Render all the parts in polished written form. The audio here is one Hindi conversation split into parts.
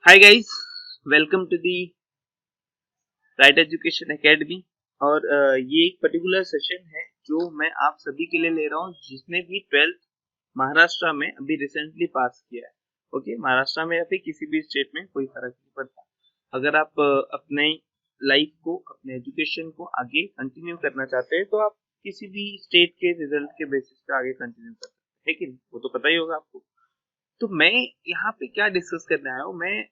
Hi guys, welcome to the right education academy. और ये एक पर्टिकुलर सेशन है जो मैं आप सभी के लिए ले रहा हूँ जिसने भी 12th महाराष्ट्र में अभी रिसेंटली पास किया है। ओके, महाराष्ट्र में या फिर किसी भी स्टेट में कोई फर्क नहीं पड़ता। अगर आप अपने लाइफ को, अपने एजुकेशन को आगे कंटिन्यू करना चाहते हैं तो आप किसी भी स्टेट के रिजल्ट के बेसिस पे आगे कंटिन्यू कर सकते हैं, कि नहीं? वो तो पता ही होगा आपको। तो मैं यहाँ पे क्या डिस्कस करने आया हूँ, मैं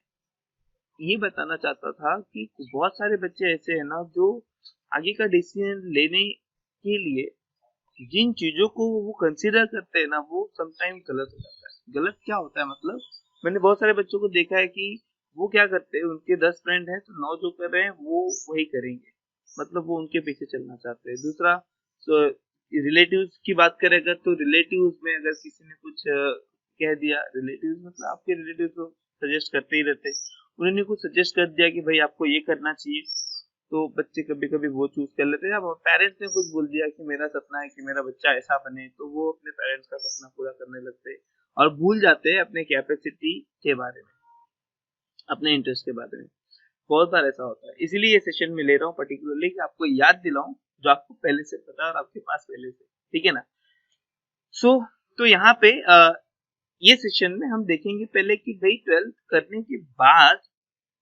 ये बताना चाहता था कि बहुत सारे बच्चे ऐसे हैं ना जो आगे का डिसीजन लेने के लिए जिन चीजों को वो कंसीडर करते हैं ना, वो समटाइम गलत हो जाता है। गलत क्या होता है मतलब, मैंने बहुत सारे बच्चों को देखा है कि वो क्या करते हैं, उनके 10 फ्रेंड हैं तो 9 जो कर रहे हैं वो वही करेंगे, मतलब वो उनके पीछे चलना चाहते हैं। दूसरा, तो रिलेटिव्स की बात करें अगर, तो रिलेटिव्स में अगर किसी ने कुछ कह दिया, रिलेटिव्स मतलब आपके रिलेटिव्स तो सजेस्ट करते ही रहते हैं, उन्होंने कुछ सजेस्ट कर दिया कि भाई आपको ये करना चाहिए, तो बच्चे कभी कभी वो चूज कर लेते हैं। अब पेरेंट्स ने कुछ बोल दिया कि मेरा सपना है कि मेरा बच्चा ऐसा बने, तो वो अपने पेरेंट्स का सपना पूरा करने लगते हैं और भूल जाते हैं अपने कैपेसिटी के बारे में, अपने इंटरेस्ट के बारे में। बहुत बार ऐसा होता है, इसीलिए ये सेशन में ले रहा हूँ पर्टिकुलरली कि आपको याद दिलाऊं जो आपको पहले से पता है और आपके पास पहले से, ठीक है ना। सो तो यहाँ पे ये सेशन में हम देखेंगे पहले कि भाई 12th करने के बाद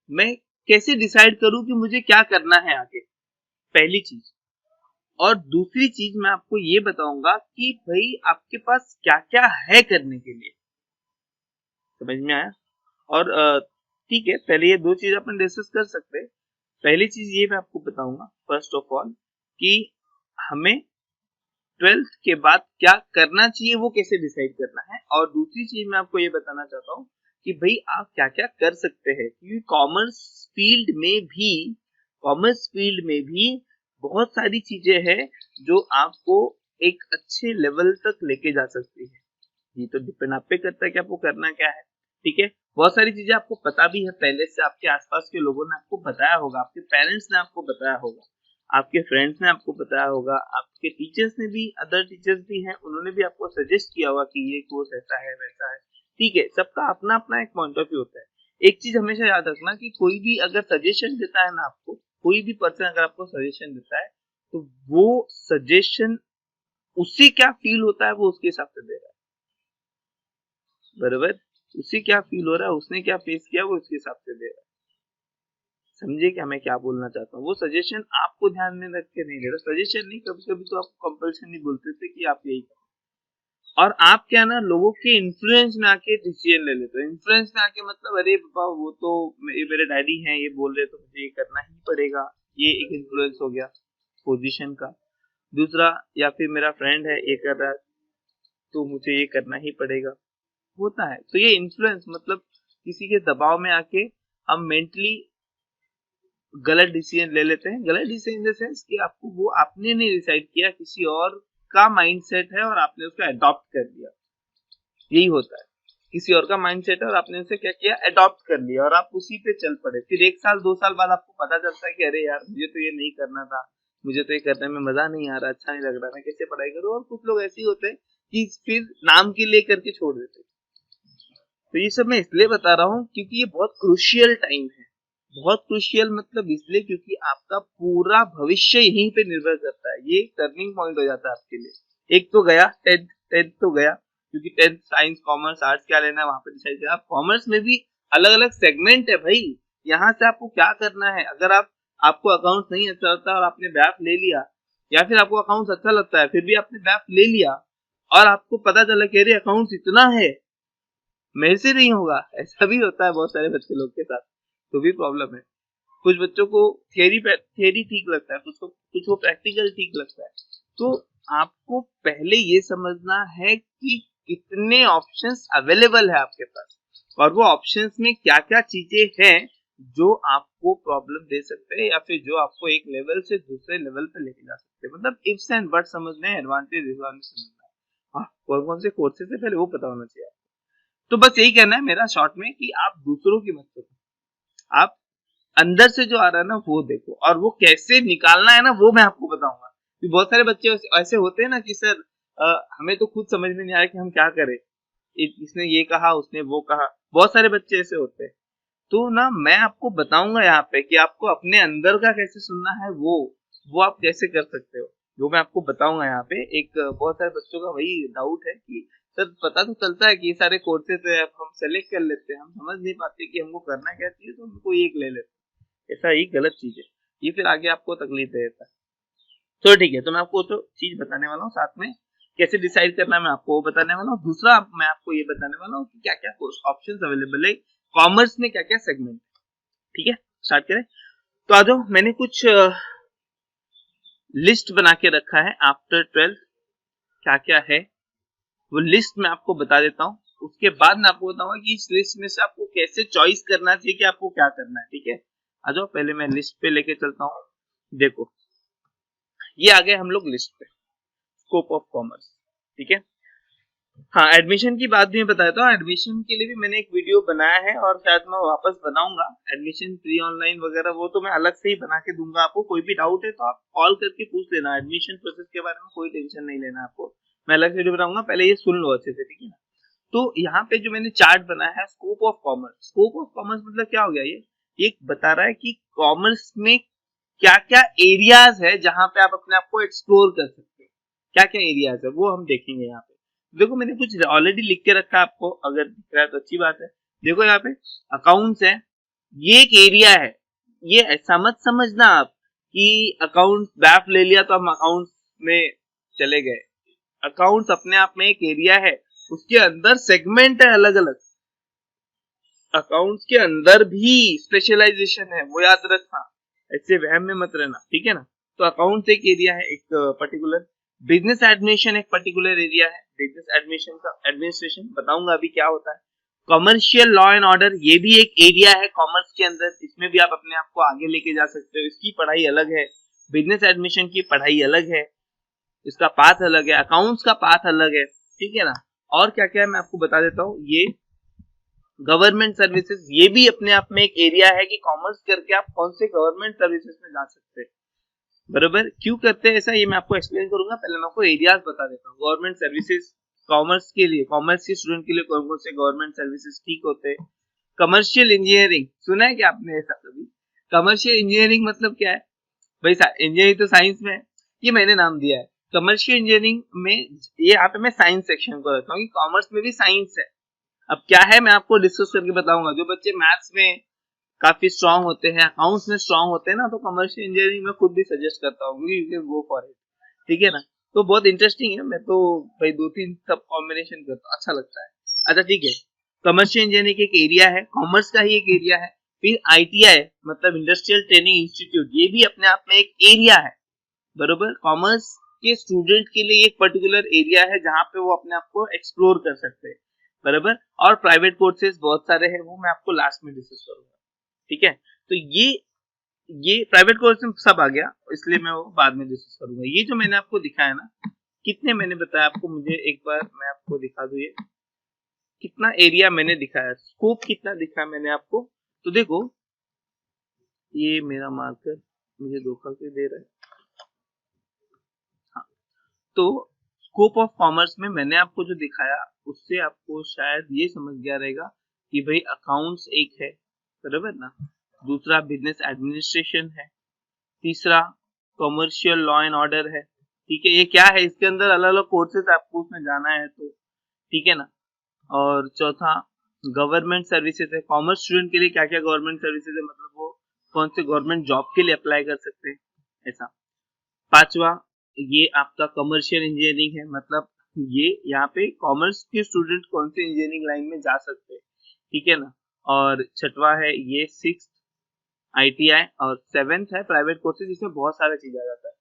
मैं कैसे डिसाइड करूं कि मुझे क्या करना है आगे, पहली चीज। और दूसरी चीज मैं आपको ये बताऊंगा कि भाई आपके पास क्या क्या है करने के लिए। समझ में आया? और ठीक है, पहले ये दो चीज अपन डिस्कस कर सकते हैं। पहली चीज ये मैं आपको बताऊंगा फर्स्ट ऑफ ऑल कि हमें 12th के बाद क्या करना चाहिए, वो कैसे डिसाइड करना है। और दूसरी चीज मैं आपको ये बताना चाहता हूँ कि भाई आप क्या क्या कर सकते हैं, क्योंकि कॉमर्स फील्ड में भी बहुत सारी चीजें हैं जो आपको एक अच्छे लेवल तक लेके जा सकती है। ये तो डिपेंड आप पे करता है कि आपको करना क्या है, ठीक है। बहुत सारी चीजें आपको पता भी है पहले से, आपके आसपास के लोगों ने आपको बताया होगा, आपके पेरेंट्स ने आपको बताया होगा, आपके फ्रेंड्स ने आपको बताया होगा, आपके टीचर्स ने भी, अदर टीचर्स भी हैं, उन्होंने भी आपको सजेस्ट किया होगा कि ये कोर्स ऐसा है वैसा है, ठीक है। सबका अपना अपना एक पॉइंट ऑफ व्यू होता है। एक चीज हमेशा याद रखना कि कोई भी अगर सजेशन देता है ना आपको, कोई भी पर्सन अगर आपको सजेशन देता है तो वो सजेशन उसी क्या फील होता है वो उसके हिसाब से दे रहा है, बराबर। उसे क्या फील हो रहा है, उसने क्या फेस किया, वो उसके हिसाब से दे रहा है। समझे क्या मैं क्या बोलना चाहता हूँ? वो सजेशन आपको ध्यान में रख के नहीं दे रहा, सजेशन नहीं, कभी कभी तो आपको कंपल्सन नहीं बोलते थे कि आप यही करो। और आप क्या ना, लोगों के इन्फ्लुएंस में आके डिसीजन ले लेते हो। इन्फ्लुएंस में आके मतलब, अरे पापा वो तो ये मेरे डैडी हैं, ये बोल रहे तो मुझे ये करना ही पड़ेगा, ये एक इन्फ्लुएंस हो गया पोजीशन का। दूसरा, या फिर मेरा फ्रेंड है ये कर रहा है तो मुझे ये करना ही पड़ेगा, होता है। तो ये इन्फ्लुएंस मतलब किसी के दबाव में आके हम मेंटली गलत डिसीजन ले लेते हैं। गलत डिसीजन इन द सेंस कि आपको, वो आपने नहीं डिसाइड किया, किसी और का माइंडसेट है और आपने उसको अडॉप्ट कर लिया, यही होता है। किसी और का माइंडसेट है और आपने उसे क्या किया, अडॉप्ट कर लिया, और आप उसी पे चल पड़े। फिर 1 साल 2 साल बाद आपको पता चलता है कि अरे यार मुझे तो ये नहीं करना था, मुझे तो ये करने में मजा नहीं आ रहा, अच्छा नहीं लग रहा, मैं कैसे पढ़ाई करूँ। और कुछ लोग ऐसे ही होते हैं कि फिर नाम के लिए करके छोड़ देते हैं। तो ये सब मैं इसलिए बता रहा हूँ क्योंकि ये बहुत क्रूशियल टाइम है। बहुत क्रूशियल मतलब इसलिए क्योंकि आपका पूरा भविष्य यहीं पे निर्भर करता है। ये टर्निंग पॉइंट हो जाता है आपके लिए। एक तो गया टेंथ, टेंथ तो गया, क्योंकि टेंथ साइंस कॉमर्स आर्ट्स क्या लेना है वहां पे डिसाइड किया। कॉमर्स में भी अलग अलग सेगमेंट है भाई, यहाँ से आपको क्या करना है। अगर आपको अकाउंट्स नहीं अच्छा लगता और आपने बैफ ले लिया, या फिर आपको अकाउंट्स अच्छा लगता है फिर भी आपने बैफ ले लिया, और आपको पता चला कि अरे अकाउंट्स इतना है, मेरे से नहीं होगा, ऐसा भी होता है बहुत सारे बच्चे लोग के साथ, तो भी प्रॉब्लम है। कुछ बच्चों को थियरी ठीक लगता है, कुछ को प्रैक्टिकल ठीक लगता है। तो आपको पहले ये समझना है कि कितने ऑप्शंस अवेलेबल है आपके पास, और वो ऑप्शंस में क्या क्या चीजें हैं जो आपको प्रॉब्लम दे सकते हैं, या फिर जो आपको एक लेवल से दूसरे लेवल पे लेके जा सकते हैं। मतलब इफ्स एंड बट समझना है, एडवांटेज डिसएडवांटेज समझना है। हाँ, कौन कौन से कोर्सेज है पहले वो पता होना चाहिए। तो बस यही कहना है मेरा शॉर्ट में कि आप दूसरों की मत सुनो, आप अंदर से जो आ रहा है ना वो देखो, और वो कैसे निकालना है ना वो मैं आपको बताऊंगा। कि बहुत सारे बच्चे ऐसे होते हैं ना कि सर हमें तो खुद समझ में नहीं आ रहा कि हम क्या करें, इसने ये कहा उसने वो कहा, बहुत सारे बच्चे ऐसे होते हैं। तो ना मैं आपको बताऊंगा यहाँ पे कि आपको अपने अंदर का कैसे सुनना है, वो आप कैसे कर सकते हो, जो मैं आपको बताऊंगा यहाँ पे। एक बहुत सारे बच्चों का वही डाउट है कि सर पता तो चलता है कि ये सारे कोर्सेज है, अब हम सेलेक्ट कर लेते हैं, हम समझ नहीं पाते कि हमको करना क्या चाहिए, तो हम कोई एक ले लेते हैं। ऐसा ही गलत चीज है, ये फिर आगे आपको तकलीफ देता है। तो ठीक है, तो मैं आपको तो चीज बताने वाला हूँ, साथ में कैसे डिसाइड करना है मैं आपको वो बताने वाला हूँ। दूसरा मैं आपको ये बताने वाला हूँ कि क्या क्या ऑप्शंस अवेलेबल है कॉमर्स में, क्या क्या सेगमेंट। ठीक है, स्टार्ट करें। तो आ जाओ, मैंने कुछ लिस्ट बना के रखा है आफ्टर 12 क्या क्या है, वो लिस्ट मैं आपको बता देता हूँ। उसके बाद मैं आपको बताऊंगा कि इस लिस्ट में से आपको कैसे चॉइस करना चाहिए कि आपको क्या करना है। ठीक है, आ जाओ, पहले मैं लिस्ट पे लेके चलता हूँ। देखो, ये आ गए हम लोग लिस्ट पे, स्कोप ऑफ कॉमर्स। ठीक है, हाँ, एडमिशन की बात भी मैं बताया था। एडमिशन के लिए भी मैंने एक वीडियो बनाया है और शायद मैं वापस बनाऊंगा। एडमिशन प्री ऑनलाइन वगैरह वो तो मैं अलग से ही बना के दूंगा आपको। कोई भी डाउट है तो आप कॉल करके पूछ लेना। एडमिशन प्रोसेस के बारे में कोई टेंशन नहीं लेना आपको, मैं अलग से वीडियो बनाऊंगा। पहले ये सुन लो अच्छे से, ठीक है ना। तो यहाँ पे जो मैंने चार्ट बनाया है, scope of commerce. Scope of commerce मतलब क्या हो गया, ये बता रहा है कि कॉमर्स में क्या क्या एरियाज है जहां पे आप अपने आप को एक्सप्लोर कर सकते हो। क्या क्या एरियाज है वो हम देखेंगे यहाँ पे। देखो, मैंने कुछ ऑलरेडी लिख के रखा है आपको, अगर दिख रहा है तो अच्छी बात है। देखो यहाँ पे अकाउंट्स है, ये एक एरिया है। ये ऐसा मत समझना आप कि अकाउंट बैफ ले लिया तो हम अकाउंट्स में चले गए। अकाउंट्स अपने आप में एक एरिया है, उसके अंदर सेगमेंट है अलग अलग। अकाउंट्स के अंदर भी स्पेशलाइजेशन है, वो याद रखना, ऐसे वहम में मत रहना। ठीक है ना। तो अकाउंट्स एक एरिया है, एक पर्टिकुलर। बिजनेस एडमिनिस्ट्रेशन एक पर्टिकुलर एरिया है। बिजनेस एडमिनिस्ट्रेशन का एडमिनिस्ट्रेशन बताऊंगा अभी क्या होता है। कमर्शियल लॉ एंड ऑर्डर, ये भी एक एरिया है कॉमर्स के अंदर। इसमें भी आप अपने आप को आगे लेके जा सकते हो, इसकी पढ़ाई अलग है। बिजनेस एडमिशन की पढ़ाई अलग है, इसका पाथ अलग है। अकाउंट्स का पाथ अलग है, ठीक है ना। और क्या क्या है मैं आपको बता देता हूँ। ये गवर्नमेंट सर्विसेज, ये भी अपने आप में एक एरिया है कि कॉमर्स करके आप कौन से गवर्नमेंट सर्विसेज में जा सकते हैं। बराबर, क्यों करते हैं ऐसा ये मैं आपको एक्सप्लेन करूंगा। पहले मैं आपको एरियाज बता देता हूँ। गवर्नमेंट सर्विसेज कॉमर्स के लिए, कॉमर्स के स्टूडेंट के लिए कौन कौन से गवर्नमेंट सर्विसेज ठीक होते हैं। कमर्शियल इंजीनियरिंग, सुना है क्या आपने ऐसा कभी? कमर्शियल इंजीनियरिंग मतलब क्या है भाई? इंजीनियरिंग तो साइंस में है, ये मैंने नाम दिया है कमर्शियल इंजीनियरिंग में। ये यहाँ पे मैं साइंस सेक्शन को रखता हूँ कि कॉमर्स में भी साइंस है। अब क्या है मैं आपको डिस्कस करके बताऊंगा। जो बच्चे मैथ्स में काफी स्ट्रांग होते हैं, अकाउंट्स में स्ट्रांग होते हैं ना, तो कमर्शियल इंजीनियरिंग में खुद भी सजेस्ट करता हूँ, you can go for it. ठीक है ना। तो बहुत इंटरेस्टिंग है, मैं तो भाई 2-3 सब कॉम्बिनेशन करता हूँ, अच्छा लगता है। अच्छा ठीक है, कमर्शियल इंजीनियरिंग एक एरिया है, कॉमर्स का ही एक एरिया है। फिर आईटीआई मतलब इंडस्ट्रियल ट्रेनिंग इंस्टीट्यूट, ये भी अपने आप में एक एरिया है। बरोबर, कॉमर्स के स्टूडेंट के लिए एक पर्टिकुलर एरिया है जहां पे वो अपने आप को एक्सप्लोर कर सकते हैं। बराबर, और प्राइवेट कोर्सेज बहुत सारे हैं, वो मैं आपको लास्ट में डिस्कस करूंगा। ठीक है, तो ये प्राइवेट कोर्स में सब आ गया, इसलिए मैं वो बाद में डिस्कस करूंगा। ये जो मैंने आपको दिखाया ना, कितने मैंने बताया आपको, मुझे एक बार मैं आपको दिखा दूं, ये कितना एरिया मैंने दिखाया, स्कोप कितना दिखाया मैंने आपको। तो देखो, ये मेरा मार्कर मुझे धोखा क्यों दे रहा है। हाँ, तो स्कोप ऑफ कॉमर्स में मैंने आपको जो दिखाया, उससे आपको शायद ये समझ गया रहेगा कि भाई अकाउंट्स एक है, बराबर ना। दूसरा बिजनेस एडमिनिस्ट्रेशन है। तीसरा कमर्शियल लॉ एंड ऑर्डर है। ठीक है, ये क्या है, इसके अंदर अलग अलग कोर्सेज आपको उसमें जाना है तो, ठीक है ना। और चौथा गवर्नमेंट सर्विसेज है। कॉमर्स स्टूडेंट के लिए क्या क्या गवर्नमेंट सर्विसेज है, मतलब वो कौन से गवर्नमेंट जॉब के लिए अप्लाई कर सकते हैं, ऐसा। पांचवा, ये आपका कमर्शियल इंजीनियरिंग है, मतलब ये यहाँ पे कॉमर्स के स्टूडेंट कौन से इंजीनियरिंग लाइन में जा सकते हैं, ठीक है ना। और छठवा है ये सिक्स आईटीआई, और सेवेंथ है प्राइवेट कोर्सेज, इसमें बहुत सारा चीज आ जाता है।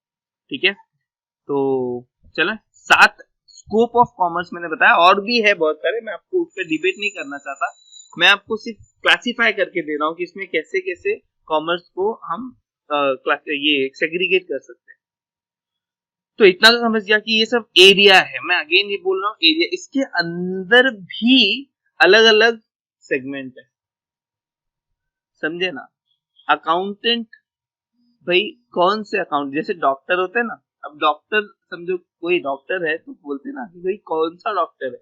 ठीक है, तो चलो, 7 स्कोप ऑफ कॉमर्स मैंने बताया, और भी है बहुत सारे, मैं आपको उस पर डिबेट नहीं करना चाहता। मैं आपको सिर्फ क्लासिफाई करके दे रहा हूँ कि इसमें कैसे कैसे कॉमर्स को हम ये सेग्रीगेट कर सकते हैं। तो इतना तो समझ गया कि ये सब एरिया है। मैं अगेन ये बोल रहा हूँ, एरिया, इसके अंदर भी अलग अलग सेगमेंट है, समझे ना। अकाउंटेंट, भाई कौन से अकाउंट, जैसे डॉक्टर होते हैं ना। अब डॉक्टर समझो, कोई डॉक्टर है तो बोलते हैं ना कि भाई कौन सा डॉक्टर है,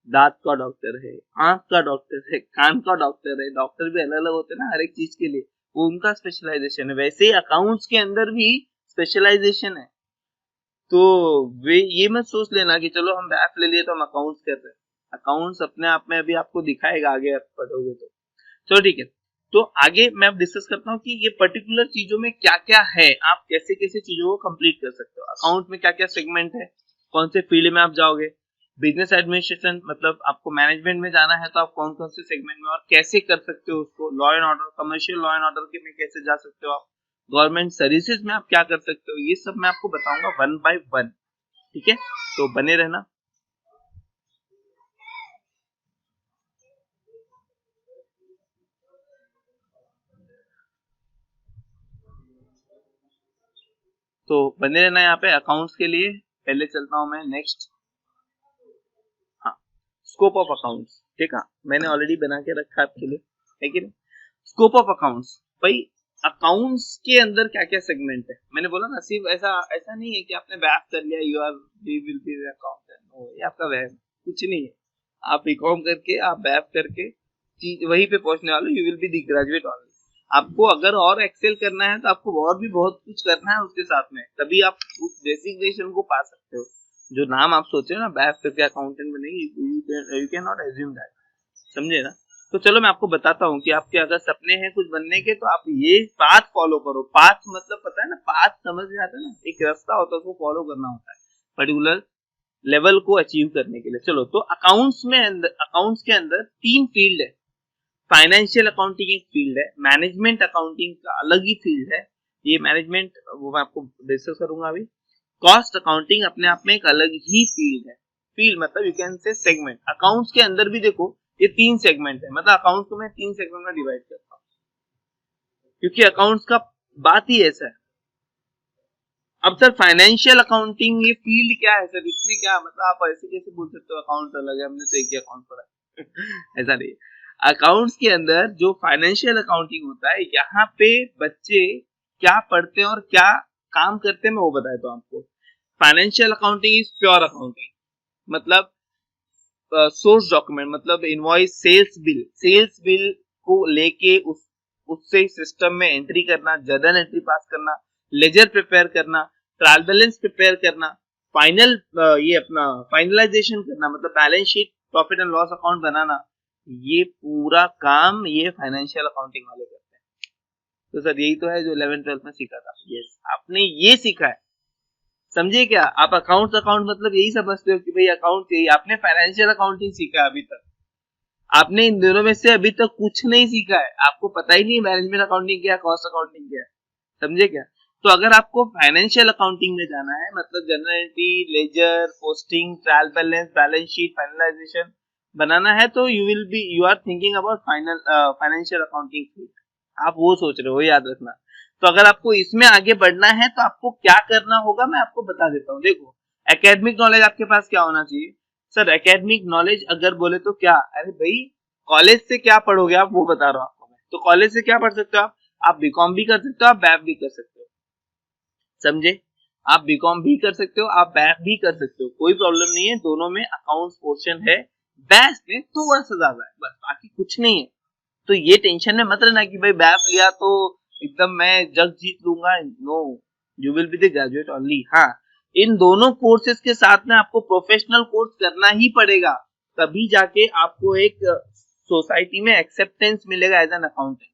दांत का डॉक्टर है, आंख का डॉक्टर है, कान का डॉक्टर है, डॉक्टर भी अलग अलग होते हैं ना हर एक चीज के लिए, वो उनका स्पेशलाइजेशन है। वैसे ही अकाउंट्स के अंदर भी स्पेशलाइजेशन है। तो वे ये मत सोच लेना कि चलो हम बैफ ले लिए तो हम अकाउंट्स कर रहे हैं। अकाउंट्स अपने आप में अभी आपको दिखाएगा आगे आप पढ़ोगे तो। चलो ठीक है, तो आगे मैं अब डिस्कस करता हूँ कि ये पर्टिकुलर चीजों में क्या क्या है, आप कैसे कैसे चीजों को कंप्लीट कर सकते हो। अकाउंट में क्या क्या सेगमेंट है, कौन से फील्ड में आप जाओगे, बिजनेस एडमिनिस्ट्रेशन मतलब आपको मैनेजमेंट में जाना है तो आप कौन कौन से सेगमेंट में और कैसे कर सकते हो उसको, law and order, commercial law and order के में कैसे जा सकते हो आप, गवर्नमेंट सर्विसेज में आप क्या कर सकते हो, ये सब मैं आपको बताऊंगा वन बाय वन। ठीक है, तो बने रहना। तो बने रहना यहाँ पे अकाउंट्स के लिए। पहले चलता हूँ मैं नेक्स्ट। हाँ, स्कोप ऑफ अकाउंट्स। ठीक है, मैंने ऑलरेडी बना के रखा है आपके लिए, है कि नहीं। स्कोप ऑफ अकाउंट्स, भाई अकाउंट्स के अंदर क्या क्या सेगमेंट है, मैंने बोला ना, सिर्फ ऐसा ऐसा नहीं है कि आपने बैफ कर लिया you are we will be accountant, no, ये आपका वैम कुछ नहीं है। आप बीकॉम करके आप बैफ करके चीज वहीं पे पहुंचने वाले, you will be the graduate only. आपको अगर और एक्सेल करना है तो आपको और भी बहुत कुछ करना है उसके साथ में, तभी आप उस डेजिग्नेशन को पा सकते हो। जो नाम आप सोचे ना बैफ करके अकाउंटेंट बनेंगे, you can not assume that, समझे ना। तो चलो मैं आपको बताता हूँ कि आपके अगर सपने हैं कुछ बनने के तो आप ये पाथ फॉलो करो। पाथ मतलब पता है ना, पाथ समझ में आता है ना, एक रास्ता होता है उसको फॉलो करना होता है पर्टिकुलर लेवल को अचीव करने के लिए। चलो, तो अकाउंट्स में अकाउंट्स के अंदर तीन फील्ड है। फाइनेंशियल अकाउंटिंग एक फील्ड है, मैनेजमेंट अकाउंटिंग का अलग ही फील्ड है, ये मैनेजमेंट वो मैं आपको डिस्कस करूंगा अभी। कॉस्ट अकाउंटिंग अपने आप में एक अलग ही फील्ड है। फील्ड मतलब you can say segment. Accounts के अंदर भी देखो ये तीन सेगमेंट है, मतलब अकाउंट्स को मैं तीन सेगमेंट में डिवाइड करता हूँ क्योंकि अकाउंट्स का बात ही ऐसा है। अब सर फाइनेंशियल अकाउंटिंग ये फील्ड क्या है सर, इसमें क्या मतलब, आप ऐसे कैसे बोल सकते हो अकाउंट अलग है, हमने तो एक ही अकाउंट पढ़ा है ऐसा नहीं। अकाउंट्स के अंदर जो फाइनेंशियल अकाउंटिंग होता है, यहाँ पे बच्चे क्या पढ़ते हैं और क्या काम करते हैं मैं वो बताता हूँ आपको। Financial accounting is pure accounting, मतलब सोर्स डॉक्यूमेंट, मतलब इनवॉइस, सेल्स बिल को लेके उससे सिस्टम में एंट्री करना, जर्नल एंट्री पास करना, लेजर प्रिपेयर करना, ट्रायल बैलेंस प्रिपेयर करना, फाइनल ये अपना फाइनलाइजेशन करना, मतलब balance sheet, profit and loss account बनाना, ये पूरा काम ये फाइनेंशियल अकाउंटिंग वाले करते हैं। तो सर यही तो है जो 11th-12th में सीखा था। यस, आपने ये सीखा है, समझे क्या। आप अकाउंट मतलब यही समझते हो कि भाई अकाउंट यही, आपने फाइनेंशियल अकाउंटिंग सीखा है अभी तक, आपने इन दोनों में से अभी तक कुछ नहीं सीखा है, आपको पता ही नहीं मैनेजमेंट अकाउंटिंग क्या, कॉस्ट अकाउंटिंग क्या है, समझे क्या। तो अगर आपको फाइनेंशियल अकाउंटिंग में जाना है, मतलब general entry, ledger, posting, trial balance, balance sheet, finalisation बनाना है, तो you are thinking about financial accounting field, आप वो सोच रहे हो, याद रखना। तो अगर आपको इसमें आगे बढ़ना है तो आपको क्या करना होगा मैं आपको बता देता हूँ। देखो, एकेडमिक नॉलेज आपके पास क्या होना चाहिए सर। एकेडमिक नॉलेज अगर बोले तो क्या, अरे भाई कॉलेज से क्या पढ़ोगे आप वो बता रहा हूँ आपको मैं। तो कॉलेज से क्या पढ़ सकते हो आप बीकॉम भी कर सकते हो, आप बैफ भी कर सकते हो, समझे। आप बीकॉम भी कर सकते हो, आप बैफ भी कर सकते हो, कोई प्रॉब्लम नहीं है, दोनों में अकाउंट्स पोर्शन है, बैफ में थोड़ा सा ज्यादा है बस, बाकी कुछ नहीं है। तो ये टेंशन में मत रहना कि भाई बैफ लिया तो एकदम मैं जग जीत लूंगा, no, you will be the graduate only. हाँ, इन दोनों कोर्सेज के साथ में आपको प्रोफेशनल कोर्स करना ही पड़ेगा, तभी जाके आपको एक सोसाइटी में एक्सेप्टेंस मिलेगा एज एन अकाउंटेंट।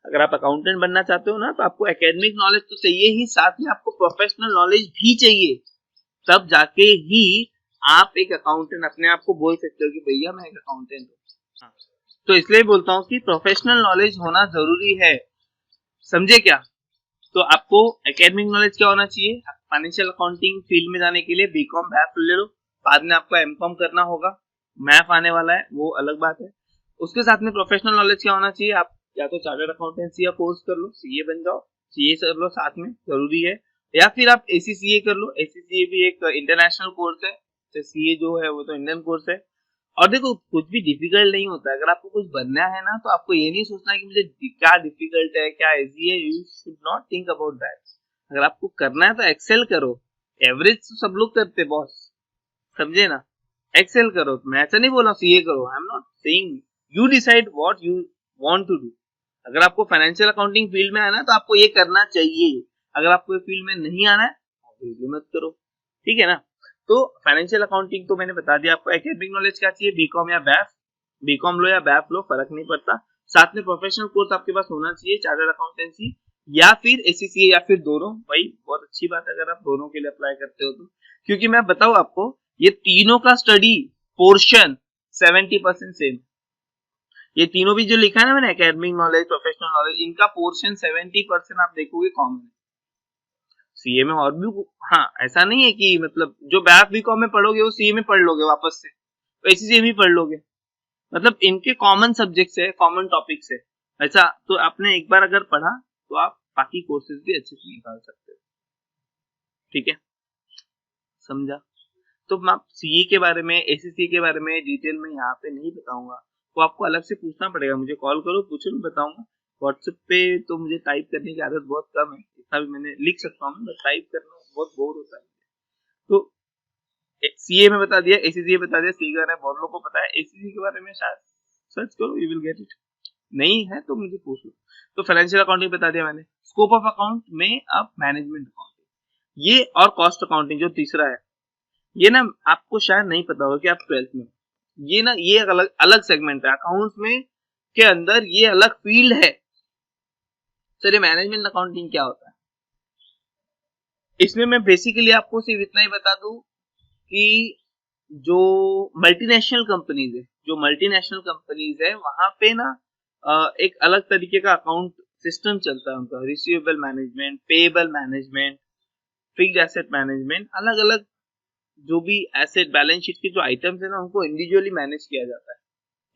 अगर आप अकाउंटेंट बनना चाहते हो ना तो आपको एकेडमिक नॉलेज तो चाहिए ही, साथ में आपको प्रोफेशनल नॉलेज भी चाहिए, तब जाके ही आप एक अकाउंटेंट अपने आप को बोल सकते हो कि भैया मैं एक अकाउंटेंट हूँ। तो इसलिए बोलता हूँ कि प्रोफेशनल नॉलेज होना जरूरी है, समझे क्या। तो आपको एकेडमिक नॉलेज क्या होना चाहिए, फाइनेंशियल अकाउंटिंग फील्ड में जाने के लिए बीकॉम बैफ ले लो, बाद में आपको एमकॉम करना होगा, मैथ आने वाला है वो अलग बात है। उसके साथ में प्रोफेशनल नॉलेज क्या होना चाहिए, आप या तो चार्टर्ड अकाउंटेंसी का कोर्स कर लो, सीए बन जाओ, सीए कर लो साथ में, जरूरी है, या फिर आप एसीसीए कर लो, एसीसीए भी एक इंटरनेशनल कोर्स है, सीए जो है वो तो इंडियन कोर्स है। और देखो कुछ भी डिफिकल्ट नहीं होता, अगर आपको कुछ बनना है ना तो आपको ये नहीं सोचना कि मुझे क्या डिफिकल्ट है क्या इजी है, you should not think about that. अगर आपको करना है तो एक्सेल करो, एवरेज तो सब लोग करते बॉस, समझे ना, एक्सेल करो, मैं ऐसा नहीं बोल रहा सीए करो, I am not saying, you decide what you want to do. अगर आपको फाइनेंशियल अकाउंटिंग फील्ड में आना है तो आपको ये करना चाहिए, अगर आपको ये फील्ड में नहीं आना है ऑब्वियसली मत करो, ठीक है ना। तो फाइनेंशियल अकाउंटिंग तो मैंने बता दिया आपको। एकेडमिक नॉलेज क्या चाहिए, बीकॉम या बैफ, बीकॉम लो या बैफ लो, फर्क नहीं पड़ता। साथ में प्रोफेशनल कोर्स आपके पास होना चाहिए, चार्टर्ड अकाउंटेंसी या फिर एसीसीए या फिर दोनों। भाई बहुत अच्छी बात है अगर आप दोनों के लिए अप्लाई करते हो तो, क्योंकि मैं बताऊं आपको ये तीनों का स्टडी पोर्शन 70% सेम। ये तीनों भी जो लिखा है ना मैंने, एकेडमिक नॉलेज, प्रोफेशनल नॉलेज, इनका पोर्शन 70% आप देखोगे कॉमन है। सीए में और भी, हाँ ऐसा नहीं है कि मतलब जो बैफ बीकॉम में पढ़ोगे वो सीए में पढ़ लोगे वापस से, तो एसीसीए भी पढ़ लोगे, मतलब इनके कॉमन सब्जेक्ट्स है, कॉमन टॉपिक्स है। ऐसा तो आपने एक बार अगर पढ़ा तो आप बाकी कोर्सेज भी अच्छे से निकाल सकते हो, ठीक है, समझा। तो मैं सीए के बारे में, एसीसी के बारे में डिटेल में यहाँ पे नहीं बताऊंगा, वो आपको अलग से पूछना पड़ेगा, मुझे कॉल करो पूछो, मैं बताऊंगा। व्हाट्सएप पे तो मुझे टाइप करने की आदत बहुत कम है, इतना भी मैंने लिख सकता हूँ, बट टाइप करना बहुत बोर होता है। तो सीए में बता दिया, एसीसी बता दिया, सी के बारे में बहुत लोगों को पता है, एसीसी के बारे में शायद सर्च करो यू विल गेट इट, नहीं है तो मुझे पूछ लो। तो फाइनेंशियल अकाउंटिंग बता दिया मैंने। स्कोप ऑफ अकाउंट में अब मैनेजमेंट अकाउंटिंग ये और कॉस्ट अकाउंटिंग जो तीसरा है, ये ना आपको शायद नहीं पता होगा कि आप 12th में, ये ना ये अलग अलग सेगमेंट है अकाउंट्स में के अंदर, ये अलग फील्ड है। सर ये मैनेजमेंट अकाउंटिंग क्या होता है, इसमें मैं बेसिकली आपको सिर्फ इतना ही बता दूं कि जो मल्टीनेशनल कंपनीज है, जो मल्टीनेशनल कंपनीज है वहां पे ना एक अलग तरीके का अकाउंट सिस्टम चलता है उनका, receivable management, payable management, fixed asset management, अलग अलग जो भी एसेट बैलेंस शीट के जो आइटम्स है ना उनको इंडिविजुअली मैनेज किया जाता है,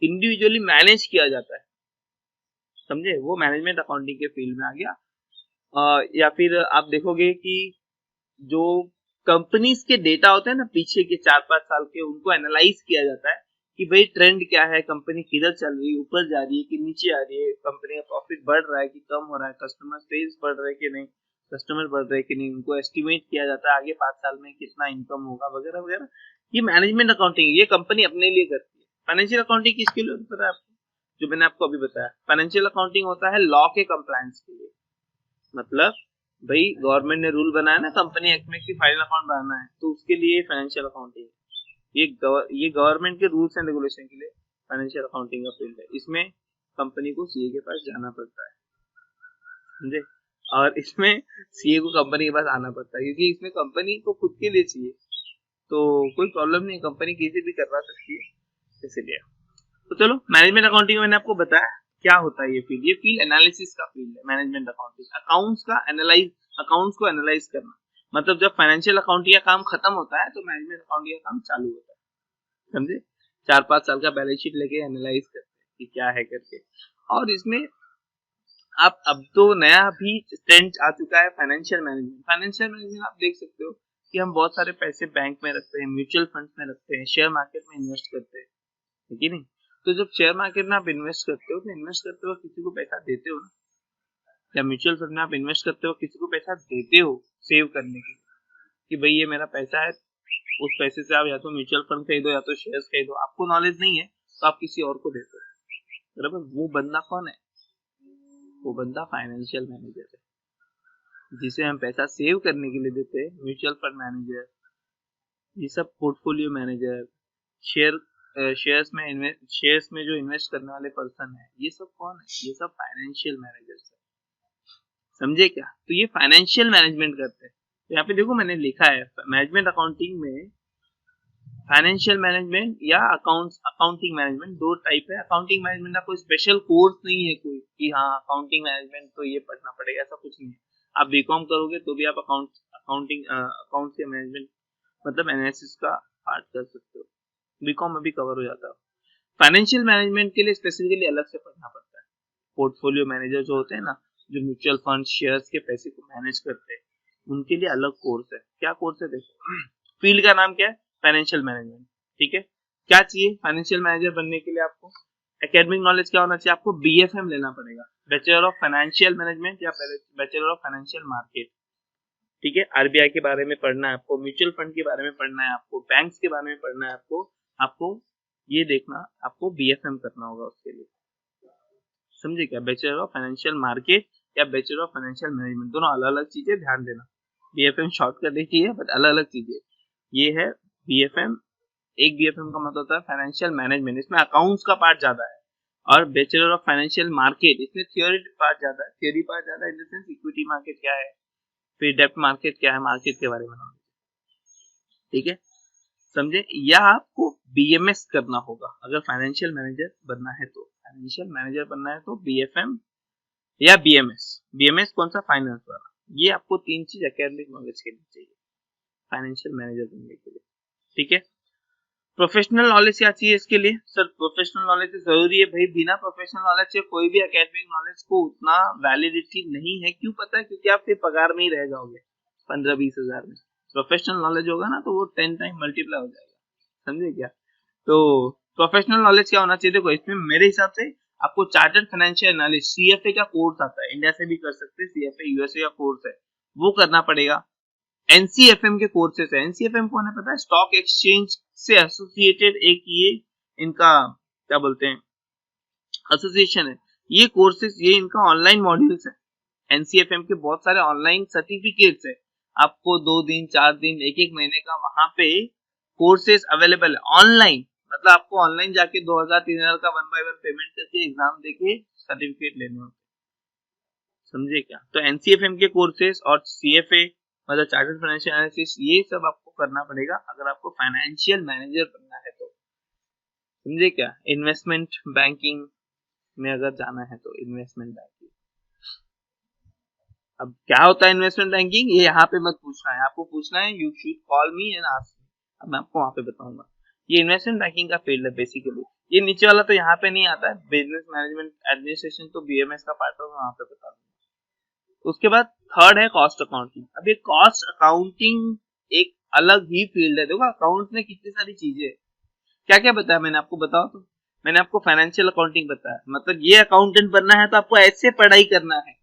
इंडिविजुअली मैनेज किया जाता है, समझे, वो मैनेजमेंट अकाउंटिंग के फील्ड में आ गया। या फिर आप देखोगे कि जो कंपनीज के डेटा होते हैं ना पीछे के 4-5 साल के, उनको एनालाइज किया जाता है कि भाई ट्रेंड क्या है, कंपनी किधर चल रही है, ऊपर जा रही है कि नीचे आ रही है, कंपनी का प्रॉफिट बढ़ रहा है कि कम हो रहा है, कस्टमर सेल्स बढ़ रहे हैं कि नहीं, कस्टमर बढ़ रहे हैं कि नहीं, उनको एस्टिमेट किया जाता है आगे 5 साल में कितना इनकम होगा वगैरह वगैरह। ये मैनेजमेंट अकाउंटिंग, ये कंपनी अपने लिए करती है। फाइनेंशियल अकाउंटिंग किसके लिए पता है आपको, जो मैंने आपको अभी बताया, फाइनेंशियल अकाउंटिंग होता है लॉ के कंप्लायंस के लिए, मतलब भाई गवर्नमेंट ने रूल बनाया ना कंपनी एक्ट में कि फाइनल अकाउंट बनाना है, तो उसके लिए फाइनेंशियल अकाउंटिंग, ये गवर्नमेंट के रूल्स एंड रेगुलेशन के लिए फाइनेंशियल अकाउंटिंग का फील्ड है। इसमें कंपनी को सीए के पास जाना पड़ता है, समझे, और इसमें सीए को कंपनी के पास आना पड़ता है, क्योंकि इसमें कंपनी को खुद के लिए चाहिए, तो कोई प्रॉब्लम नहीं, कंपनी किसी भी करवा सकती है इसीलिए। तो चलो मैनेजमेंट अकाउंटिंग मैंने आपको बताया क्या होता है, ये फील्ड एनालिसिस का फील्ड है मैनेजमेंट अकाउंटिंग, अकाउंट्स का एनालाइज, अकाउंट्स को एनालाइज करना, मतलब जब फाइनेंशियल अकाउंटिंग का काम खत्म होता है तो मैनेजमेंट अकाउंटिंग का काम चालू होता है, समझे, 4-5 साल का बैलेंस शीट लेके एनालाइज करते हैं कि क्या है करके। और इसमें आप अब तो नया भी ट्रेंड आ चुका है फाइनेंशियल मैनेजमेंट। फाइनेंशियल मैनेजमेंट आप देख सकते हो कि हम बहुत सारे पैसे बैंक में रखते हैं, म्यूचुअल फंड्स में रखते हैं, शेयर मार्केट में इन्वेस्ट करते हैं, है कि नहीं। तो जब शेयर मार्केट में आप इन्वेस्ट करते हो तो इन्वेस्ट करते हो किसी को पैसा देते हो ना, या म्यूचुअल फंड में आप इन्वेस्ट करते हो किसी को पैसा देते हो सेव करने के लिए, कि भाई ये मेरा पैसा है, उस पैसे से आप या तो म्यूचुअल फंड खरीदो या तो शेयर्स खरीदो, आपको नॉलेज नहीं है तो आप किसी और को देते हो, बराबर। वो बंदा कौन है, वो बंदा फाइनेंशियल मैनेजर है, जिसे हम पैसा सेव करने के लिए देते हैं, म्यूचुअल फंड मैनेजर, ये सब पोर्टफोलियो मैनेजर, शेयर्स में जो इन्वेस्ट करने वाले पर्सन है, ये सब कौन है, ये सब फाइनेंशियल मैनेजर्स है, समझे क्या। तो ये फाइनेंशियल मैनेजमेंट करते हैं। तो यहाँ पे देखो मैंने लिखा है मैनेजमेंट अकाउंटिंग में फाइनेंशियल मैनेजमेंट या अकाउंटिंग मैनेजमेंट, दो टाइप है। अकाउंटिंग मैनेजमेंट का कोई स्पेशल कोर्स नहीं है कोई कि हाँ अकाउंटिंग मैनेजमेंट तो ये पढ़ना पड़ेगा, ऐसा कुछ नहीं है। आप बीकॉम करोगे तो भी आप अकाउंट के मैनेजमेंट मतलब एनालिसिस का पार्ट कर सकते हो, बीकॉम में भी कवर हो जाता है। फाइनेंशियल मैनेजमेंट के लिए स्पेसिफिकली अलग से पढ़ना पड़ता है। पोर्टफोलियो मैनेजर जो होते हैं ना, जो म्यूचुअल फंड शेयर्स के पैसे को मैनेज करते हैं, उनके लिए अलग कोर्स है। क्या कोर्स है, देखो फील्ड का नाम क्या है, फाइनेंशियल मैनेजमेंट, ठीक है। क्या चाहिए फाइनेंशियल मैनेजर बनने के लिए, आपको एकेडमिक नॉलेज क्या होना चाहिए, आपको बीएफएम लेना पड़ेगा, बैचलर ऑफ फाइनेंशियल मैनेजमेंट या बैचलर ऑफ फाइनेंशियल मार्केट, ठीक है। आरबीआई के बारे में पढ़ना है आपको, म्यूचुअल फंड के बारे में पढ़ना है आपको, बैंक्स के बारे में पढ़ना है आपको, आपको ये देखना, आपको BFM करना होगा उसके लिए, समझे क्या? बैचलर ऑफ फाइनेंशियल मार्केट या बैचलर ऑफ फाइनेंशियल मैनेजमेंट, दोनों अलग अलग चीजें, ध्यान देना। BFM शॉर्टकट एक ही है बट अलग अलग चीजें। ये है BFM, एक BFM का मतलब होता है फाइनेंशियल मैनेजमेंट, इसमें अकाउंट्स का पार्ट ज्यादा है, और बैचलर ऑफ फाइनेंशियल मार्केट इसमें थ्योरी पार्ट ज्यादा है, थ्योरी पार्ट ज्यादा है इन द सेंस इक्विटी मार्केट क्या है, फिर डेब्ट मार्केट क्या है, मार्केट के बारे में नॉलेज, ठीक है, समझे? या आपको BMS करना होगा अगर फाइनेंशियल मैनेजर बनना है तो, फाइनेंशियल मैनेजर बनना है तो BFM या BMS। BMS कौन सा? फाइनेंस वाला। ये आपको 3 चीज एकेडमिक नॉलेज के लिए चाहिए फाइनेंशियल मैनेजर बनने के लिए, ठीक है। प्रोफेशनल नॉलेज क्या चाहिए इसके लिए? सर प्रोफेशनल नॉलेज तो जरूरी है भाई, बिना प्रोफेशनल नॉलेज से कोई भी एकेडमिक नॉलेज को उतना वैलिडिटी नहीं है। क्यों पता है? क्योंकि आप फिर पगार में ही रह जाओगे 15-20 हजार में। प्रोफेशनल नॉलेज होगा ना तो वो 10 टाइम मल्टीप्लाई हो जाएगा, समझे क्या? तो प्रोफेशनल नॉलेज क्या होना चाहिए? देखो इसमें मेरे हिसाब से आपको चार्टर्ड फाइनेंशियल एनालिस्ट CFA का कोर्स आता है, इंडिया से भी कर सकते हैं, CFA USA का कोर्स है, वो करना पड़ेगा। NCFM के कोर्सेस है, NCFM कौन है पता है? स्टॉक एक्सचेंज से एसोसिएटेड एक ये इनका क्या बोलते हैं एसोसिएशन है। ये कोर्सेस, ये इनका ऑनलाइन मॉड्यूल्स है। NCFM के बहुत सारे ऑनलाइन सर्टिफिकेट्स है, आपको 2 दिन 4 दिन 1-1 महीने का वहां पे कोर्सेस अवेलेबल है ऑनलाइन। मतलब आपको ऑनलाइन जाके 2000-3000 का 1 बाय 1 पेमेंट करके एग्जाम देके सर्टिफिकेट लेने होते, समझे क्या? तो NCFM के कोर्सेस और CFA मतलब चार्टर्ड फाइनेंशियल एनालिसिस, ये सब आपको करना पड़ेगा अगर आपको फाइनेंशियल मैनेजर बनना है तो, समझे क्या? इन्वेस्टमेंट बैंकिंग में अगर जाना है तो, इन्वेस्टमेंट बैंकिंग, अब क्या होता है इन्वेस्टमेंट बैंकिंग, ये यहाँ पे मत पूछना है, आपको पूछना है you should call me and ask me, अब मैं आपको वहाँ पे बताऊंगा। ये इन्वेस्टमेंट बैंकिंग का फील्ड है बेसिकली। ये नीचे वाला तो यहाँ पे नहीं आता है, बिजनेस मैनेजमेंट एडमिनिस्ट्रेशन तो BMS का पार्ट है, वहाँ पे बता दूंगा। उसके बाद थर्ड है कॉस्ट अकाउंटिंग। अब ये कॉस्ट अकाउंटिंग एक अलग ही फील्ड है। देखो अकाउंट में कितनी सारी चीजें, क्या क्या बताया मैंने आपको, बताओ तो। मैंने आपको फाइनेंशियल अकाउंटिंग बताया, मतलब ये अकाउंटेंट बनना है तो आपको ऐसे पढ़ाई करना है।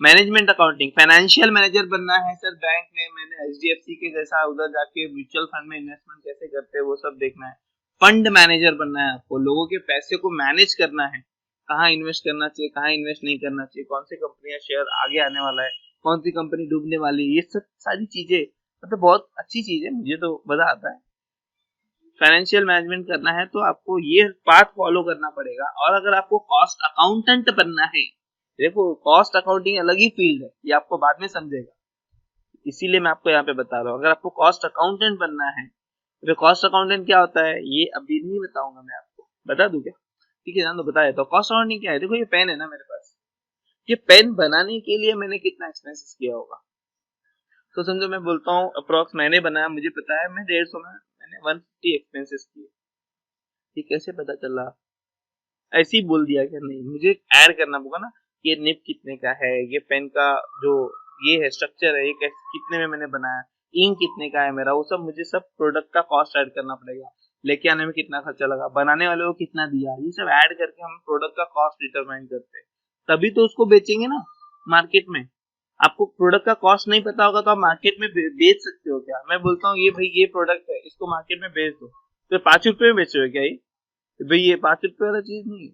मैनेजमेंट अकाउंटिंग, फाइनेंशियल मैनेजर बनना है सर बैंक में, मैंने HDFC के जैसा उधर जाके म्यूचुअल फंड में इन्वेस्टमेंट कैसे करते हैं वो सब देखना है। फंड मैनेजर बनना है आपको, लोगों के पैसे को मैनेज करना है, कहाँ इन्वेस्ट करना चाहिए, कहाँ इन्वेस्ट नहीं करना चाहिए, कौन सी कंपनी का शेयर आगे आने वाला है, कौन सी कंपनी डूबने वाली है, ये सब सारी चीजें, मतलब बहुत अच्छी चीज है, मुझे तो मजा आता है। फाइनेंशियल मैनेजमेंट करना है तो आपको ये पाथ फॉलो करना पड़ेगा। और अगर आपको कॉस्ट अकाउंटेंट बनना है, देखो कॉस्ट अकाउंटिंग अलग ही फील्ड है, ये आपको बाद में समझेगा, इसीलिए मैं आपको यहाँ पे बता रहा हूँ। अगर आपको कॉस्ट अकाउंटेंट बनना है तो कॉस्ट अकाउंटेंट क्या होता है ये अभी नहीं बताऊंगा, मैं आपको बता दूं क्या? ठीक है, जान दो, बता देता हूँ। कॉस्ट अकाउंटिंग क्या है? देखो ये पेन है ना मेरे पास, ये पेन बनाने के लिए मैंने कितना एक्सपेंसेस किया होगा, तो समझो मैं बोलता हूँ अप्रोक्स मैंने बनाया, मुझे पता है मैं 150 में मैंने 150 एक्सपेंसेस किए। ये कैसे पता चला? ऐसे ही बोल दिया क्या? नहीं, मुझे ऐड करना होगा ना, ये निब कितने का है, ये पेन का जो ये है स्ट्रक्चर है, ये कितने में मैंने बनाया, इंक कितने का है मेरा, वो सब मुझे सब प्रोडक्ट का कॉस्ट ऐड करना पड़ेगा। लेके आने में कितना खर्चा लगा, बनाने वाले को कितना दिया, ये सब ऐड करके हम प्रोडक्ट का कॉस्ट डिटरमाइन करते हैं, तभी तो उसको बेचेंगे ना मार्केट में। आपको प्रोडक्ट का कॉस्ट नहीं पता होगा तो आप मार्केट में बेच सकते हो क्या? मैं बोलता हूँ ये भाई ये प्रोडक्ट है, इसको मार्केट में बेच दो, तो 5 रुपए में बेच रहे हो क्या? ये तो भाई ये 5 रुपए वाला चीज नहीं है,